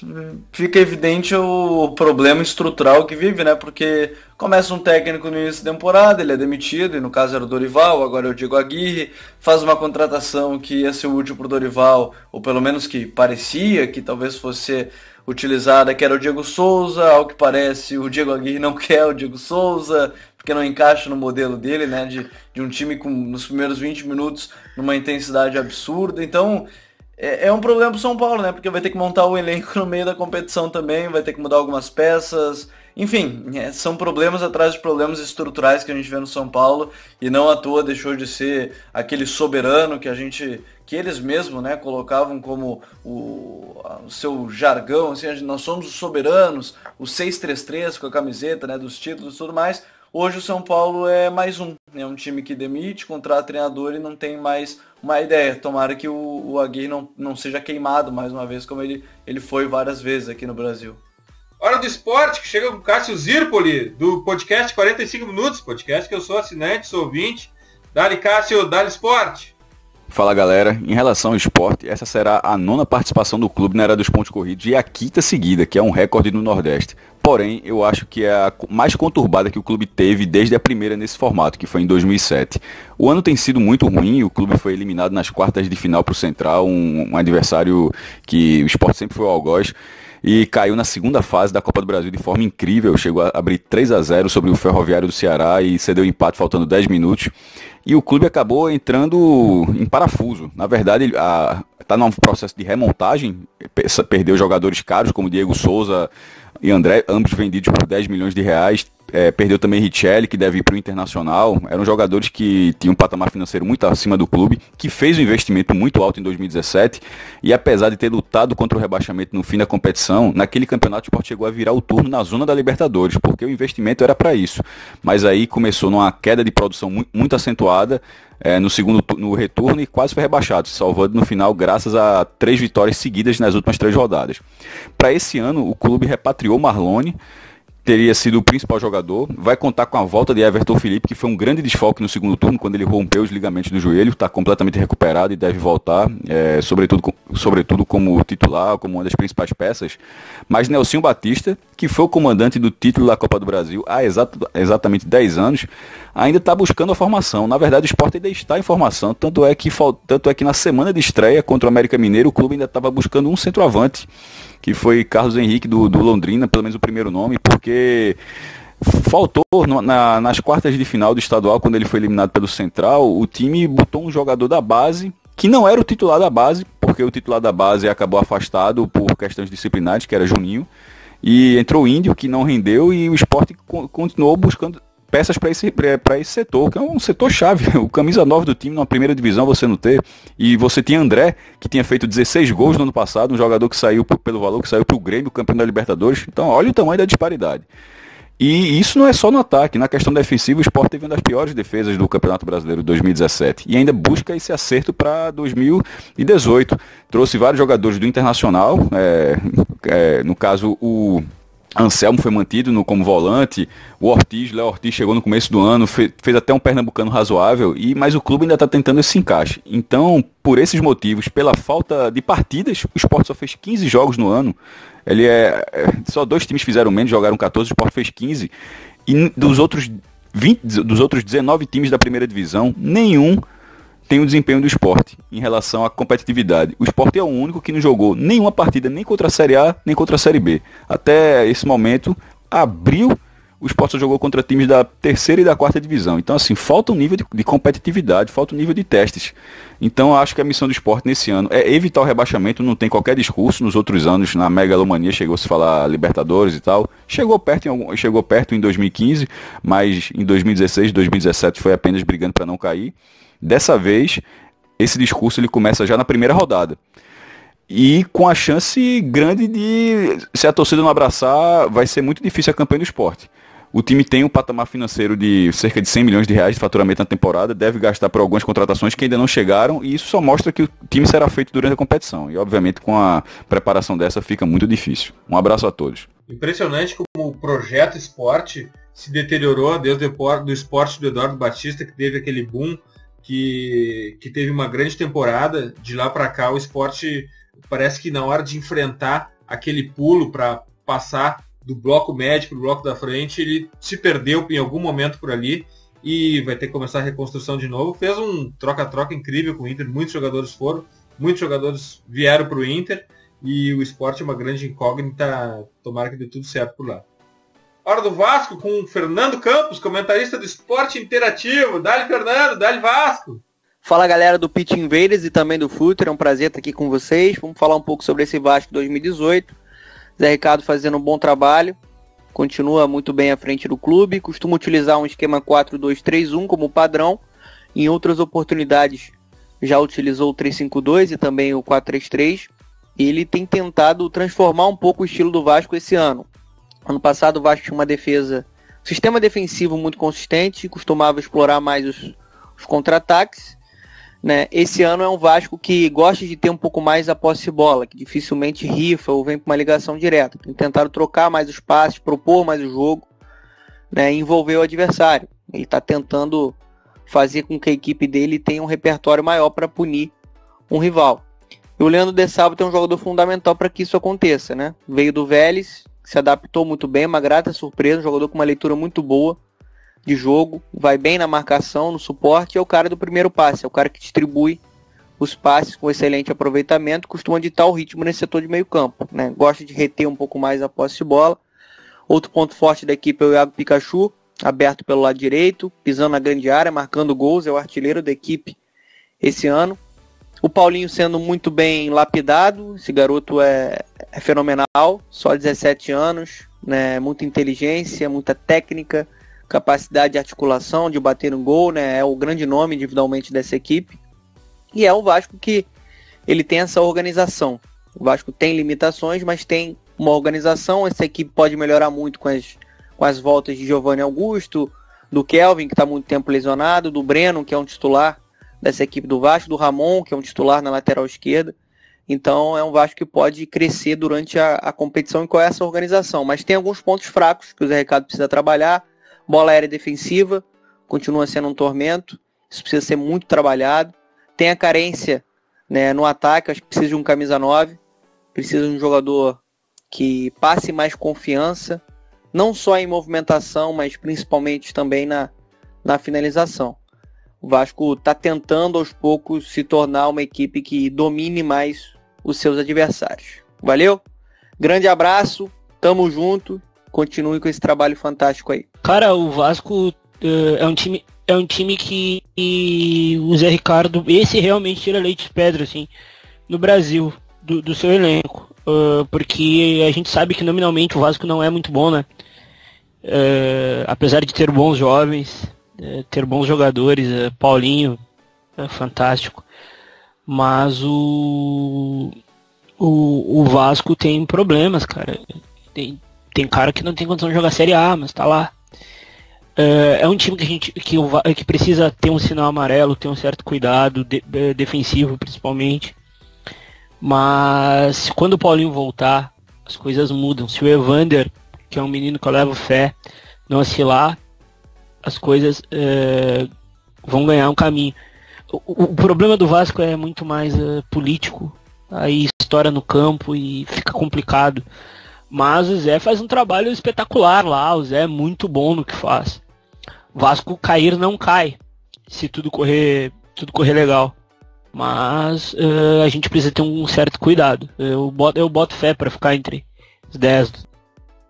fica evidente o problema estrutural que vive, né? Porque começa um técnico no início da temporada, ele é demitido, e no caso era o Dorival, agora é o Diego Aguirre, faz uma contratação que ia ser útil para o Dorival, ou pelo menos que parecia que talvez fosse utilizada, que era o Diego Souza. Ao que parece, o Diego Aguirre não quer o Diego Souza, porque não encaixa no modelo dele, né, de um time com, nos primeiros 20 minutos, numa intensidade absurda. Então, é um problema pro São Paulo, né, porque vai ter que montar o elenco no meio da competição também, vai ter que mudar algumas peças. Enfim, são problemas atrás de problemas estruturais que a gente vê no São Paulo, e não à toa deixou de ser aquele soberano que eles mesmos, né, colocavam como o seu jargão, assim, nós somos os soberanos, o 6-3-3 com a camiseta, né, dos títulos e tudo mais. Hoje o São Paulo é mais é um time que demite, contrata treinador e não tem mais uma ideia. Tomara que o Aguirre não seja queimado mais uma vez, como ele foi várias vezes aqui no Brasil. Hora do esporte, que chega com o Cássio Zirpoli, do podcast 45 Minutos, podcast que eu sou assinante, sou ouvinte. Dali Cássio, dali esporte. Fala galera, em relação ao esporte, essa será a 9ª participação do clube na era dos pontos corridos e a 5ª seguida, que é um recorde no Nordeste. Porém, eu acho que é a mais conturbada que o clube teve desde a primeira nesse formato, que foi em 2007. O ano tem sido muito ruim, o clube foi eliminado nas quartas de final para o Central, um adversário que o esporte sempre foi ao algoz, e caiu na segunda fase da Copa do Brasil de forma incrível, chegou a abrir 3-0 sobre o Ferroviário do Ceará e cedeu o empate faltando 10 minutos. E o clube acabou entrando em parafuso. Na verdade, está num processo de remontagem, perdeu jogadores caros como Diego Souza e André, ambos vendidos por 10 milhões de reais. Perdeu também Richelli, que deve ir para o Internacional. Eram jogadores que tinham um patamar financeiro muito acima do clube, que fez um investimento muito alto em 2017, e apesar de ter lutado contra o rebaixamento no fim da competição, naquele campeonato o Sport chegou a virar o turno na zona da Libertadores, porque o investimento era para isso. Mas aí começou numa queda de produção muito acentuada no retorno, e quase foi rebaixado, se salvando no final graças a 3 vitórias seguidas nas últimas 3 rodadas. Para esse ano, o clube repatriou Marlone, teria sido o principal jogador, vai contar com a volta de Everton Felipe, que foi um grande desfalque no segundo turno, quando ele rompeu os ligamentos do joelho, está completamente recuperado e deve voltar, sobretudo como titular, como uma das principais peças. Mas Nelsinho Batista, que foi o comandante do título da Copa do Brasil há exatamente 10 anos, ainda está buscando a formação. Na verdade, o Sport ainda está em formação, tanto é que na semana de estreia contra o América Mineiro, o clube ainda estava buscando um centroavante, que foi Carlos Henrique do Londrina, pelo menos o primeiro nome, porque faltou nas quartas de final do estadual, quando ele foi eliminado pelo Central, o time botou um jogador da base, que não era o titular da base, porque o titular da base acabou afastado por questões disciplinares, que era Juninho, e entrou o Índio, que não rendeu, e o Sport continuou buscando peças para esse setor, que é um setor chave. O camisa 9 do time na primeira divisão você não ter. E você tinha André, que tinha feito 16 gols no ano passado, um jogador que saiu pelo valor que saiu para o Grêmio, campeão da Libertadores. Então olha o tamanho da disparidade. E isso não é só no ataque. Na questão defensiva, o Sport teve uma das piores defesas do Campeonato Brasileiro de 2017. E ainda busca esse acerto para 2018. Trouxe vários jogadores do Internacional, no caso o Anselmo foi mantido como volante, o Léo Ortiz chegou no começo do ano, fez até um pernambucano razoável, mas o clube ainda está tentando esse encaixe. Então, por esses motivos, pela falta de partidas, o Sport só fez 15 jogos no ano. Só 2 times fizeram menos, jogaram 14, o Sport fez 15. E dos outros dos outros 19 times da primeira divisão, nenhum tem o desempenho do Sport em relação à competitividade. O Sport é o único que não jogou nenhuma partida nem contra a Série A, nem contra a Série B. Até esse momento, abril, o Sport só jogou contra times da terceira e da quarta divisão. Então, assim, falta um nível de competitividade, falta um nível de testes. Então, eu acho que a missão do Sport nesse ano é evitar o rebaixamento, não tem qualquer discurso. Nos outros anos, na megalomania, chegou-se a falar Libertadores e tal. Chegou perto em 2015, mas em 2016, 2017 foi apenas brigando para não cair. Dessa vez, esse discurso ele começa já na primeira rodada. E com a chance grande de, se a torcida não abraçar, vai ser muito difícil a campanha do Sport. O time tem um patamar financeiro de cerca de 100 milhões de reais de faturamento na temporada, deve gastar por algumas contratações que ainda não chegaram, e isso só mostra que o time será feito durante a competição. E obviamente com a preparação dessa fica muito difícil. Um abraço a todos. Impressionante como o projeto Sport se deteriorou desde do esporte do Eduardo Batista, que teve aquele boom, que teve uma grande temporada. De lá para cá o Sport parece que na hora de enfrentar aquele pulo para passar do bloco médio para o bloco da frente, ele se perdeu em algum momento por ali e vai ter que começar a reconstrução de novo. Fez um troca-troca incrível com o Inter, muitos jogadores vieram para o Inter e o Sport é uma grande incógnita, tomara que dê tudo certo por lá. Hora do Vasco com o Fernando Campos, comentarista do Esporte Interativo. Dale Fernando, dale Vasco! Fala galera do Pitch Invaders e também do Future, é um prazer estar aqui com vocês. Vamos falar um pouco sobre esse Vasco 2018. Zé Ricardo fazendo um bom trabalho, continua muito bem à frente do clube, costuma utilizar um esquema 4-2-3-1 como padrão. Em outras oportunidades já utilizou o 3-5-2 e também o 4-3-3. E ele tem tentado transformar um pouco o estilo do Vasco esse ano. Ano passado o Vasco tinha uma defesa, um sistema defensivo muito consistente, costumava explorar mais os contra-ataques. Né? Esse ano é um Vasco que gosta de ter um pouco mais a posse de bola, que dificilmente rifa ou vem com uma ligação direta. Tem tentado trocar mais os passes, propor mais o jogo, né? E envolver o adversário. Ele está tentando fazer com que a equipe dele tenha um repertório maior para punir um rival. E o Leandro De Salvo é um jogador fundamental para que isso aconteça. Né? Veio do Vélez, se adaptou muito bem, uma grata surpresa, um jogador com uma leitura muito boa de jogo, vai bem na marcação, no suporte, é o cara do primeiro passe, é o cara que distribui os passes com excelente aproveitamento, costuma ditar o ritmo nesse setor de meio campo, né? Gosta de reter um pouco mais a posse de bola. Outro ponto forte da equipe é o Iago Pikachu, aberto pelo lado direito, pisando na grande área, marcando gols, é o artilheiro da equipe esse ano. O Paulinho sendo muito bem lapidado, esse garoto é fenomenal, só 17 anos, né? Muita inteligência, muita técnica, capacidade de articulação, de bater no gol, né? É o grande nome individualmente dessa equipe. E é o Vasco que ele tem essa organização. O Vasco tem limitações, mas tem uma organização. Essa equipe pode melhorar muito com as voltas de Giovanni Augusto, do Kelvin, que está muito tempo lesionado, do Breno, que é um titular dessa equipe do Vasco, do Ramon, que é um titular na lateral esquerda. Então é um Vasco que pode crescer durante a competição e com essa organização. Mas tem alguns pontos fracos que o Zé Ricardo precisa trabalhar. Bola aérea defensiva continua sendo um tormento, isso precisa ser muito trabalhado. Tem a carência, né, no ataque, acho que precisa de um camisa 9, precisa de um jogador que passe mais confiança, não só em movimentação, mas principalmente também na finalização. O Vasco está tentando aos poucos se tornar uma equipe que domine mais os seus adversários. Valeu? Grande abraço, tamo junto. Continue com esse trabalho fantástico aí. Cara, o Vasco é um time que o Zé Ricardo, esse realmente tira leite de pedra, assim, no Brasil, do seu elenco. Porque a gente sabe que nominalmente o Vasco não é muito bom, né? Apesar de ter bons jovens, ter bons jogadores, Paulinho, fantástico. Mas o Vasco tem problemas, cara. Tem cara que não tem condição de jogar Série A, mas tá lá. É um time que precisa ter um sinal amarelo, ter um certo cuidado, defensivo principalmente. Mas quando o Paulinho voltar, as coisas mudam. Se o Evander, que é um menino que eu levo fé, não oscilar, as coisas vão ganhar um caminho. O problema do Vasco é muito mais político. Aí estoura no campo e fica complicado. Mas o Zé faz um trabalho espetacular lá, o Zé é muito bom no que faz. Vasco cair não cai, se tudo correr legal. Mas a gente precisa ter um certo cuidado. Eu boto fé para ficar entre os 10.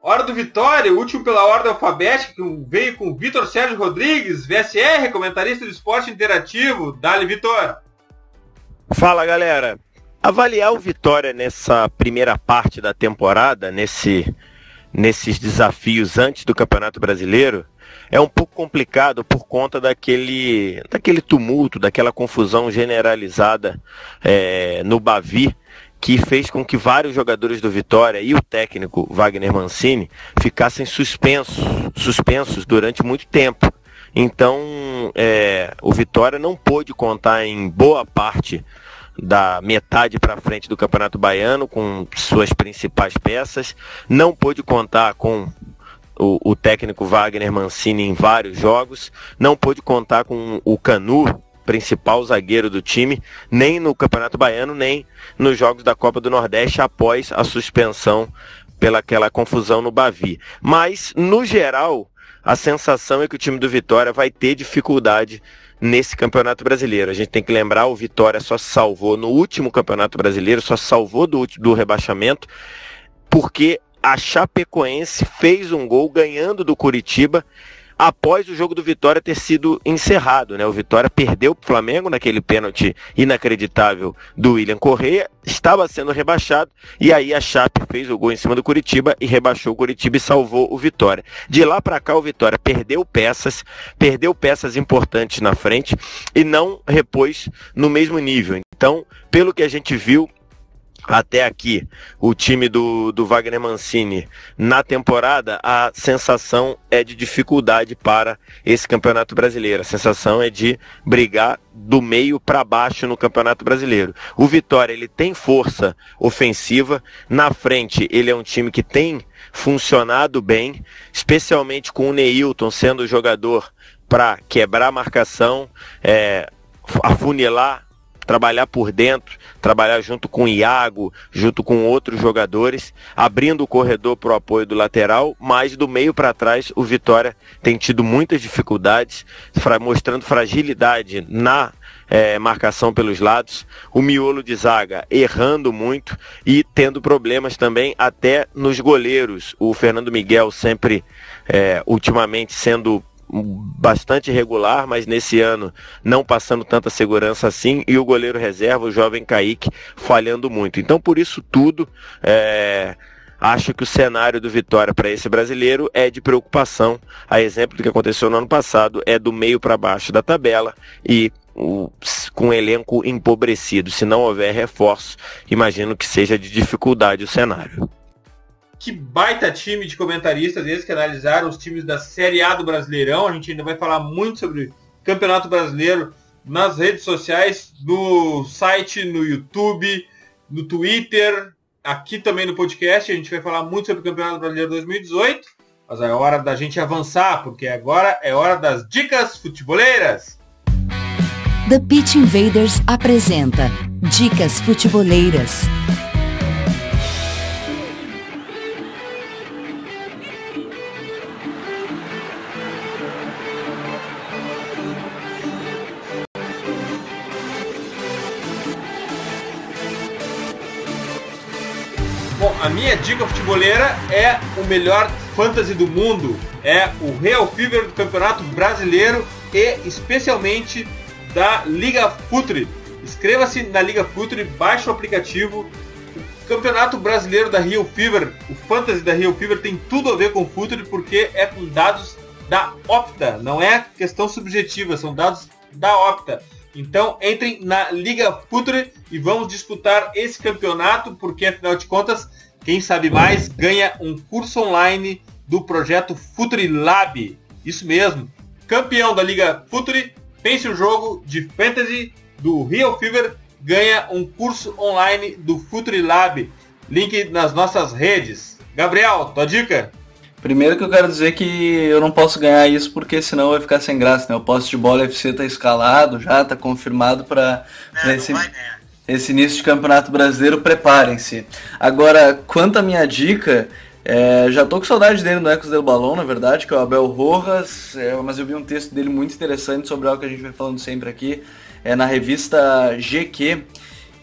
Hora do Vitória, o último pela ordem alfabética, que veio com o Vitor Sérgio Rodrigues, VSR, comentarista do Esporte Interativo. Dale, Vitor. Fala, galera. Avaliar o Vitória nessa primeira parte da temporada, nesses desafios antes do Campeonato Brasileiro, é um pouco complicado por conta daquele tumulto, daquela confusão generalizada no Bavi, que fez com que vários jogadores do Vitória e o técnico Wagner Mancini ficassem suspensos durante muito tempo. Então, o Vitória não pôde contar em boa parte da metade para frente do Campeonato Baiano com suas principais peças, não pôde contar com o técnico Wagner Mancini em vários jogos, não pôde contar com o Canu, principal zagueiro do time, nem no Campeonato Baiano, nem nos jogos da Copa do Nordeste após a suspensão pelaquela confusão no Bavi. Mas, no geral, a sensação é que o time do Vitória vai ter dificuldade nesse Campeonato Brasileiro. A gente tem que lembrar, o Vitória só se salvou no último Campeonato Brasileiro, só se salvou do rebaixamento, porque a Chapecoense fez um gol ganhando do Curitiba após o jogo do Vitória ter sido encerrado, né? O Vitória perdeu para o Flamengo naquele pênalti inacreditável do William Correa, estava sendo rebaixado, e aí a Chape fez o gol em cima do Curitiba e rebaixou o Curitiba e salvou o Vitória. De lá para cá o Vitória perdeu peças importantes na frente e não repôs no mesmo nível. Então, pelo que a gente viu até aqui, o time do Wagner Mancini na temporada, a sensação é de dificuldade para esse Campeonato Brasileiro. A sensação é de brigar do meio para baixo no Campeonato Brasileiro. O Vitória, ele tem força ofensiva, na frente ele é um time que tem funcionado bem, especialmente com o Neilton sendo o jogador para quebrar a marcação, afunilar, trabalhar por dentro, trabalhar junto com o Iago, junto com outros jogadores, abrindo o corredor para o apoio do lateral, mas do meio para trás o Vitória tem tido muitas dificuldades, mostrando fragilidade na marcação pelos lados, o miolo de zaga errando muito e tendo problemas também até nos goleiros. O Fernando Miguel sempre, ultimamente, sendo bastante regular, mas nesse ano não passando tanta segurança assim, e o goleiro reserva, o jovem Kaique, falhando muito. Então, por isso tudo, acho que o cenário do Vitória para esse brasileiro é de preocupação. A exemplo do que aconteceu no ano passado, é do meio para baixo da tabela e com o elenco empobrecido. Se não houver reforço, imagino que seja de dificuldade o cenário. Que baita time de comentaristas, eles que analisaram os times da Série A do Brasileirão. A gente ainda vai falar muito sobre Campeonato Brasileiro nas redes sociais, no site, no YouTube, no Twitter, aqui também no podcast. A gente vai falar muito sobre o Campeonato Brasileiro 2018, mas é hora da gente avançar, porque agora é hora das dicas futeboleiras. The Pitch Invaders apresenta Dicas Futeboleiras. Bom, a minha dica futeboleira é o melhor fantasy do mundo. É o Real Fever do Campeonato Brasileiro e especialmente da Liga Futre. Inscreva-se na Liga Futre, baixe o aplicativo. O Campeonato Brasileiro da Real Fever, o fantasy da Real Fever tem tudo a ver com o Futre, porque é com dados da Opta. Não é questão subjetiva, são dados da Opta. Então entrem na Liga Futre e vamos disputar esse campeonato, porque afinal de contas, quem sabe mais ganha um curso online do projeto Futre Lab. Isso mesmo, campeão da Liga Futre, pense o jogo de fantasy do Real Fever, ganha um curso online do Futre Lab. Link nas nossas redes. Gabriel, tua dica? Primeiro que eu quero dizer que eu não posso ganhar isso porque senão vai ficar sem graça, né? O Posse de Bola FC tá escalado já, tá confirmado para esse início de Campeonato Brasileiro, preparem-se. Agora, quanto à minha dica, Já tô com saudade dele no Ecos del Balão, na verdade, que é o Abel Rojas, mas eu vi um texto dele muito interessante sobre algo que a gente vem falando sempre aqui, na revista GQ,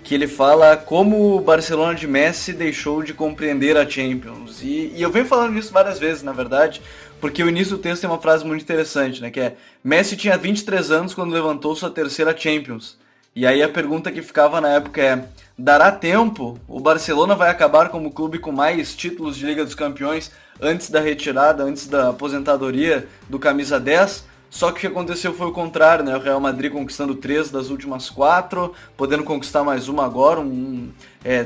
que ele fala como o Barcelona de Messi deixou de compreender a Champions. E eu venho falando isso várias vezes, na verdade, porque o início do texto tem uma frase muito interessante, né, que é: Messi tinha 23 anos quando levantou sua terceira Champions. E aí a pergunta que ficava na época é: dará tempo? O Barcelona vai acabar como o clube com mais títulos de Liga dos Campeões antes da retirada, antes da aposentadoria do camisa 10? Só que o que aconteceu foi o contrário, né? O Real Madrid conquistando 3 das últimas 4, podendo conquistar mais uma agora,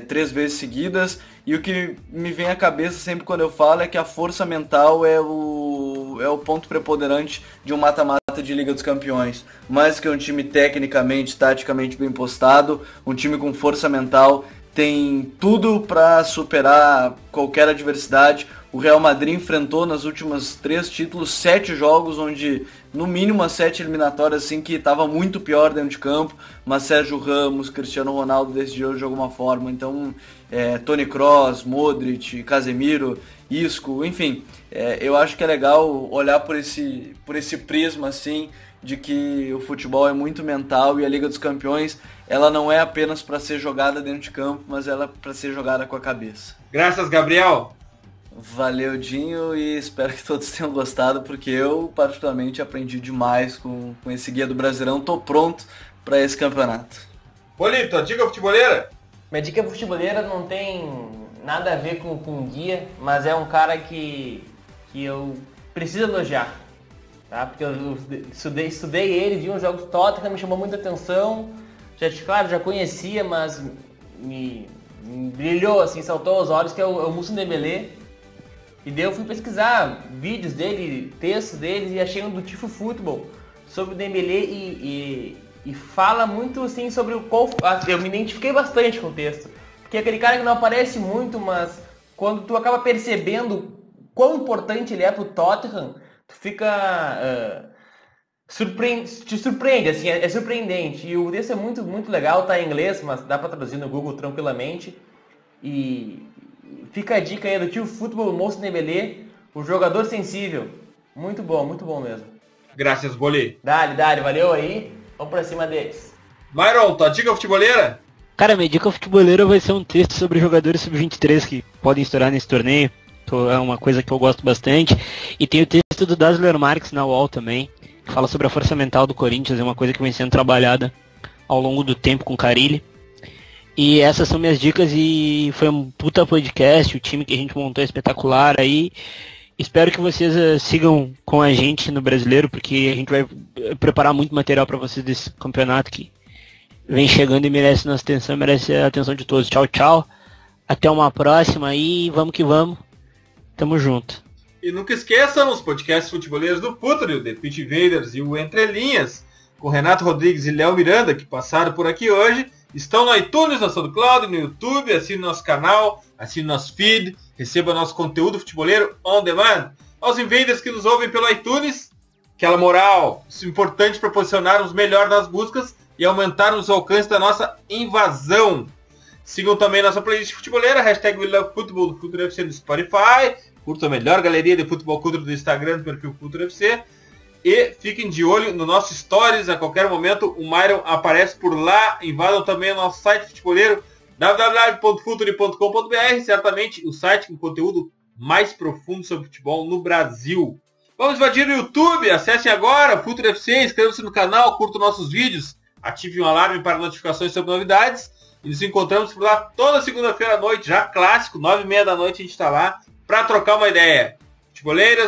3 vezes seguidas. E o que me vem à cabeça sempre quando eu falo é que a força mental é o ponto preponderante de um mata-mata de Liga dos Campeões. Mais que um time tecnicamente, taticamente bem postado, um time com força mental tem tudo para superar qualquer adversidade. O Real Madrid enfrentou nas últimas 3 títulos 7 jogos onde, no mínimo, as 7 eliminatórias, assim, que estava muito pior dentro de campo, mas Sérgio Ramos, Cristiano Ronaldo decidiu de alguma forma. Então, Toni Kroos, Modric, Casemiro, Isco, enfim, eu acho que é legal olhar por esse prisma, assim, de que o futebol é muito mental e a Liga dos Campeões, ela não é apenas para ser jogada dentro de campo, mas ela é para ser jogada com a cabeça. Graças, Gabriel. Valeu, Dinho, e espero que todos tenham gostado, porque eu, particularmente, aprendi demais com esse Guia do Brasileirão. Tô pronto para esse campeonato. Polito, a dica futeboleira? Minha dica futeboleira não tem nada a ver com guia, mas é um cara que eu preciso elogiar, tá? Porque eu estudei ele, vi uns jogos do Tottenham, me chamou muita atenção. Já conhecia, mas me brilhou, assim, saltou aos olhos, que é o Moussa Dembélé. E daí eu fui pesquisar vídeos dele, textos dele, e achei um do Tifo Futebol sobre o Dembélé e fala muito, assim, sobre eu me identifiquei bastante com o texto. Porque é aquele cara que não aparece muito, mas quando tu acaba percebendo quão importante ele é pro Tottenham, tu fica... te surpreende, assim, é surpreendente. E o texto é muito, muito legal, tá em inglês, mas dá pra traduzir no Google tranquilamente. E fica a dica aí do Tio Futebol, Moussa Dembélé, o jogador sensível. Muito bom mesmo. Graças, Boli. Dale, valeu aí. Vamos pra cima deles. Myron, tua dica futeboleira? Cara, minha dica futeboleira vai ser um texto sobre jogadores sub-23 que podem estourar nesse torneio. É uma coisa que eu gosto bastante. E tem o texto do Dasler Marques na UOL também, que fala sobre a força mental do Corinthians. É uma coisa que vem sendo trabalhada ao longo do tempo com o Carille. E essas são minhas dicas, e foi um puta podcast, o time que a gente montou é espetacular aí. Espero que vocês sigam com a gente no Brasileiro, porque a gente vai preparar muito material para vocês desse campeonato que vem chegando e merece nossa atenção, merece a atenção de todos. Tchau, tchau. Até uma próxima aí, vamos que vamos. Tamo junto. E nunca esqueçam os podcasts futeboleiros do Futuri, o The Pitch Invaders e o Entre Linhas, com Renato Rodrigues e Léo Miranda, que passaram por aqui hoje. Estão no iTunes, no SoundCloud, no YouTube, assine nosso canal, assine nosso feed, receba nosso conteúdo futeboleiro on demand. Aos invaders que nos ouvem pelo iTunes, aquela moral, isso é importante para posicionarmos melhor nas buscas e aumentarmos o alcance da nossa invasão. Sigam também nossa playlist futeboleira, hashtag WeLoveFootball do Futuri FC no Spotify, curtam a melhor galeria de futebol cultura do Instagram do perfil Futuri FC. E fiquem de olho no nosso Stories, a qualquer momento o Myron aparece por lá. Invadam também o nosso site futeboleiro, www.futuri.com.br, certamente o site com conteúdo mais profundo sobre futebol no Brasil. Vamos invadir o YouTube, acessem agora, Futuri FC, inscrevam-se no canal, curtam nossos vídeos, ativem o alarme para notificações sobre novidades. E nos encontramos por lá toda segunda-feira à noite, já clássico, 9h30 da noite a gente está lá para trocar uma ideia.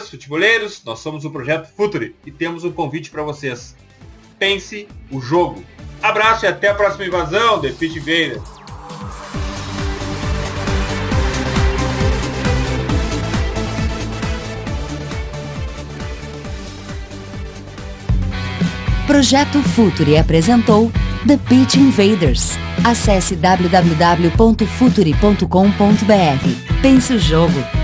Futeboleiros, nós somos o Projeto Futuri e temos um convite para vocês. Pense o jogo. Abraço e até a próxima invasão, The Pitch Invaders. Projeto Futuri apresentou The Pitch Invaders. Acesse www.futuri.com.br. Pense o jogo.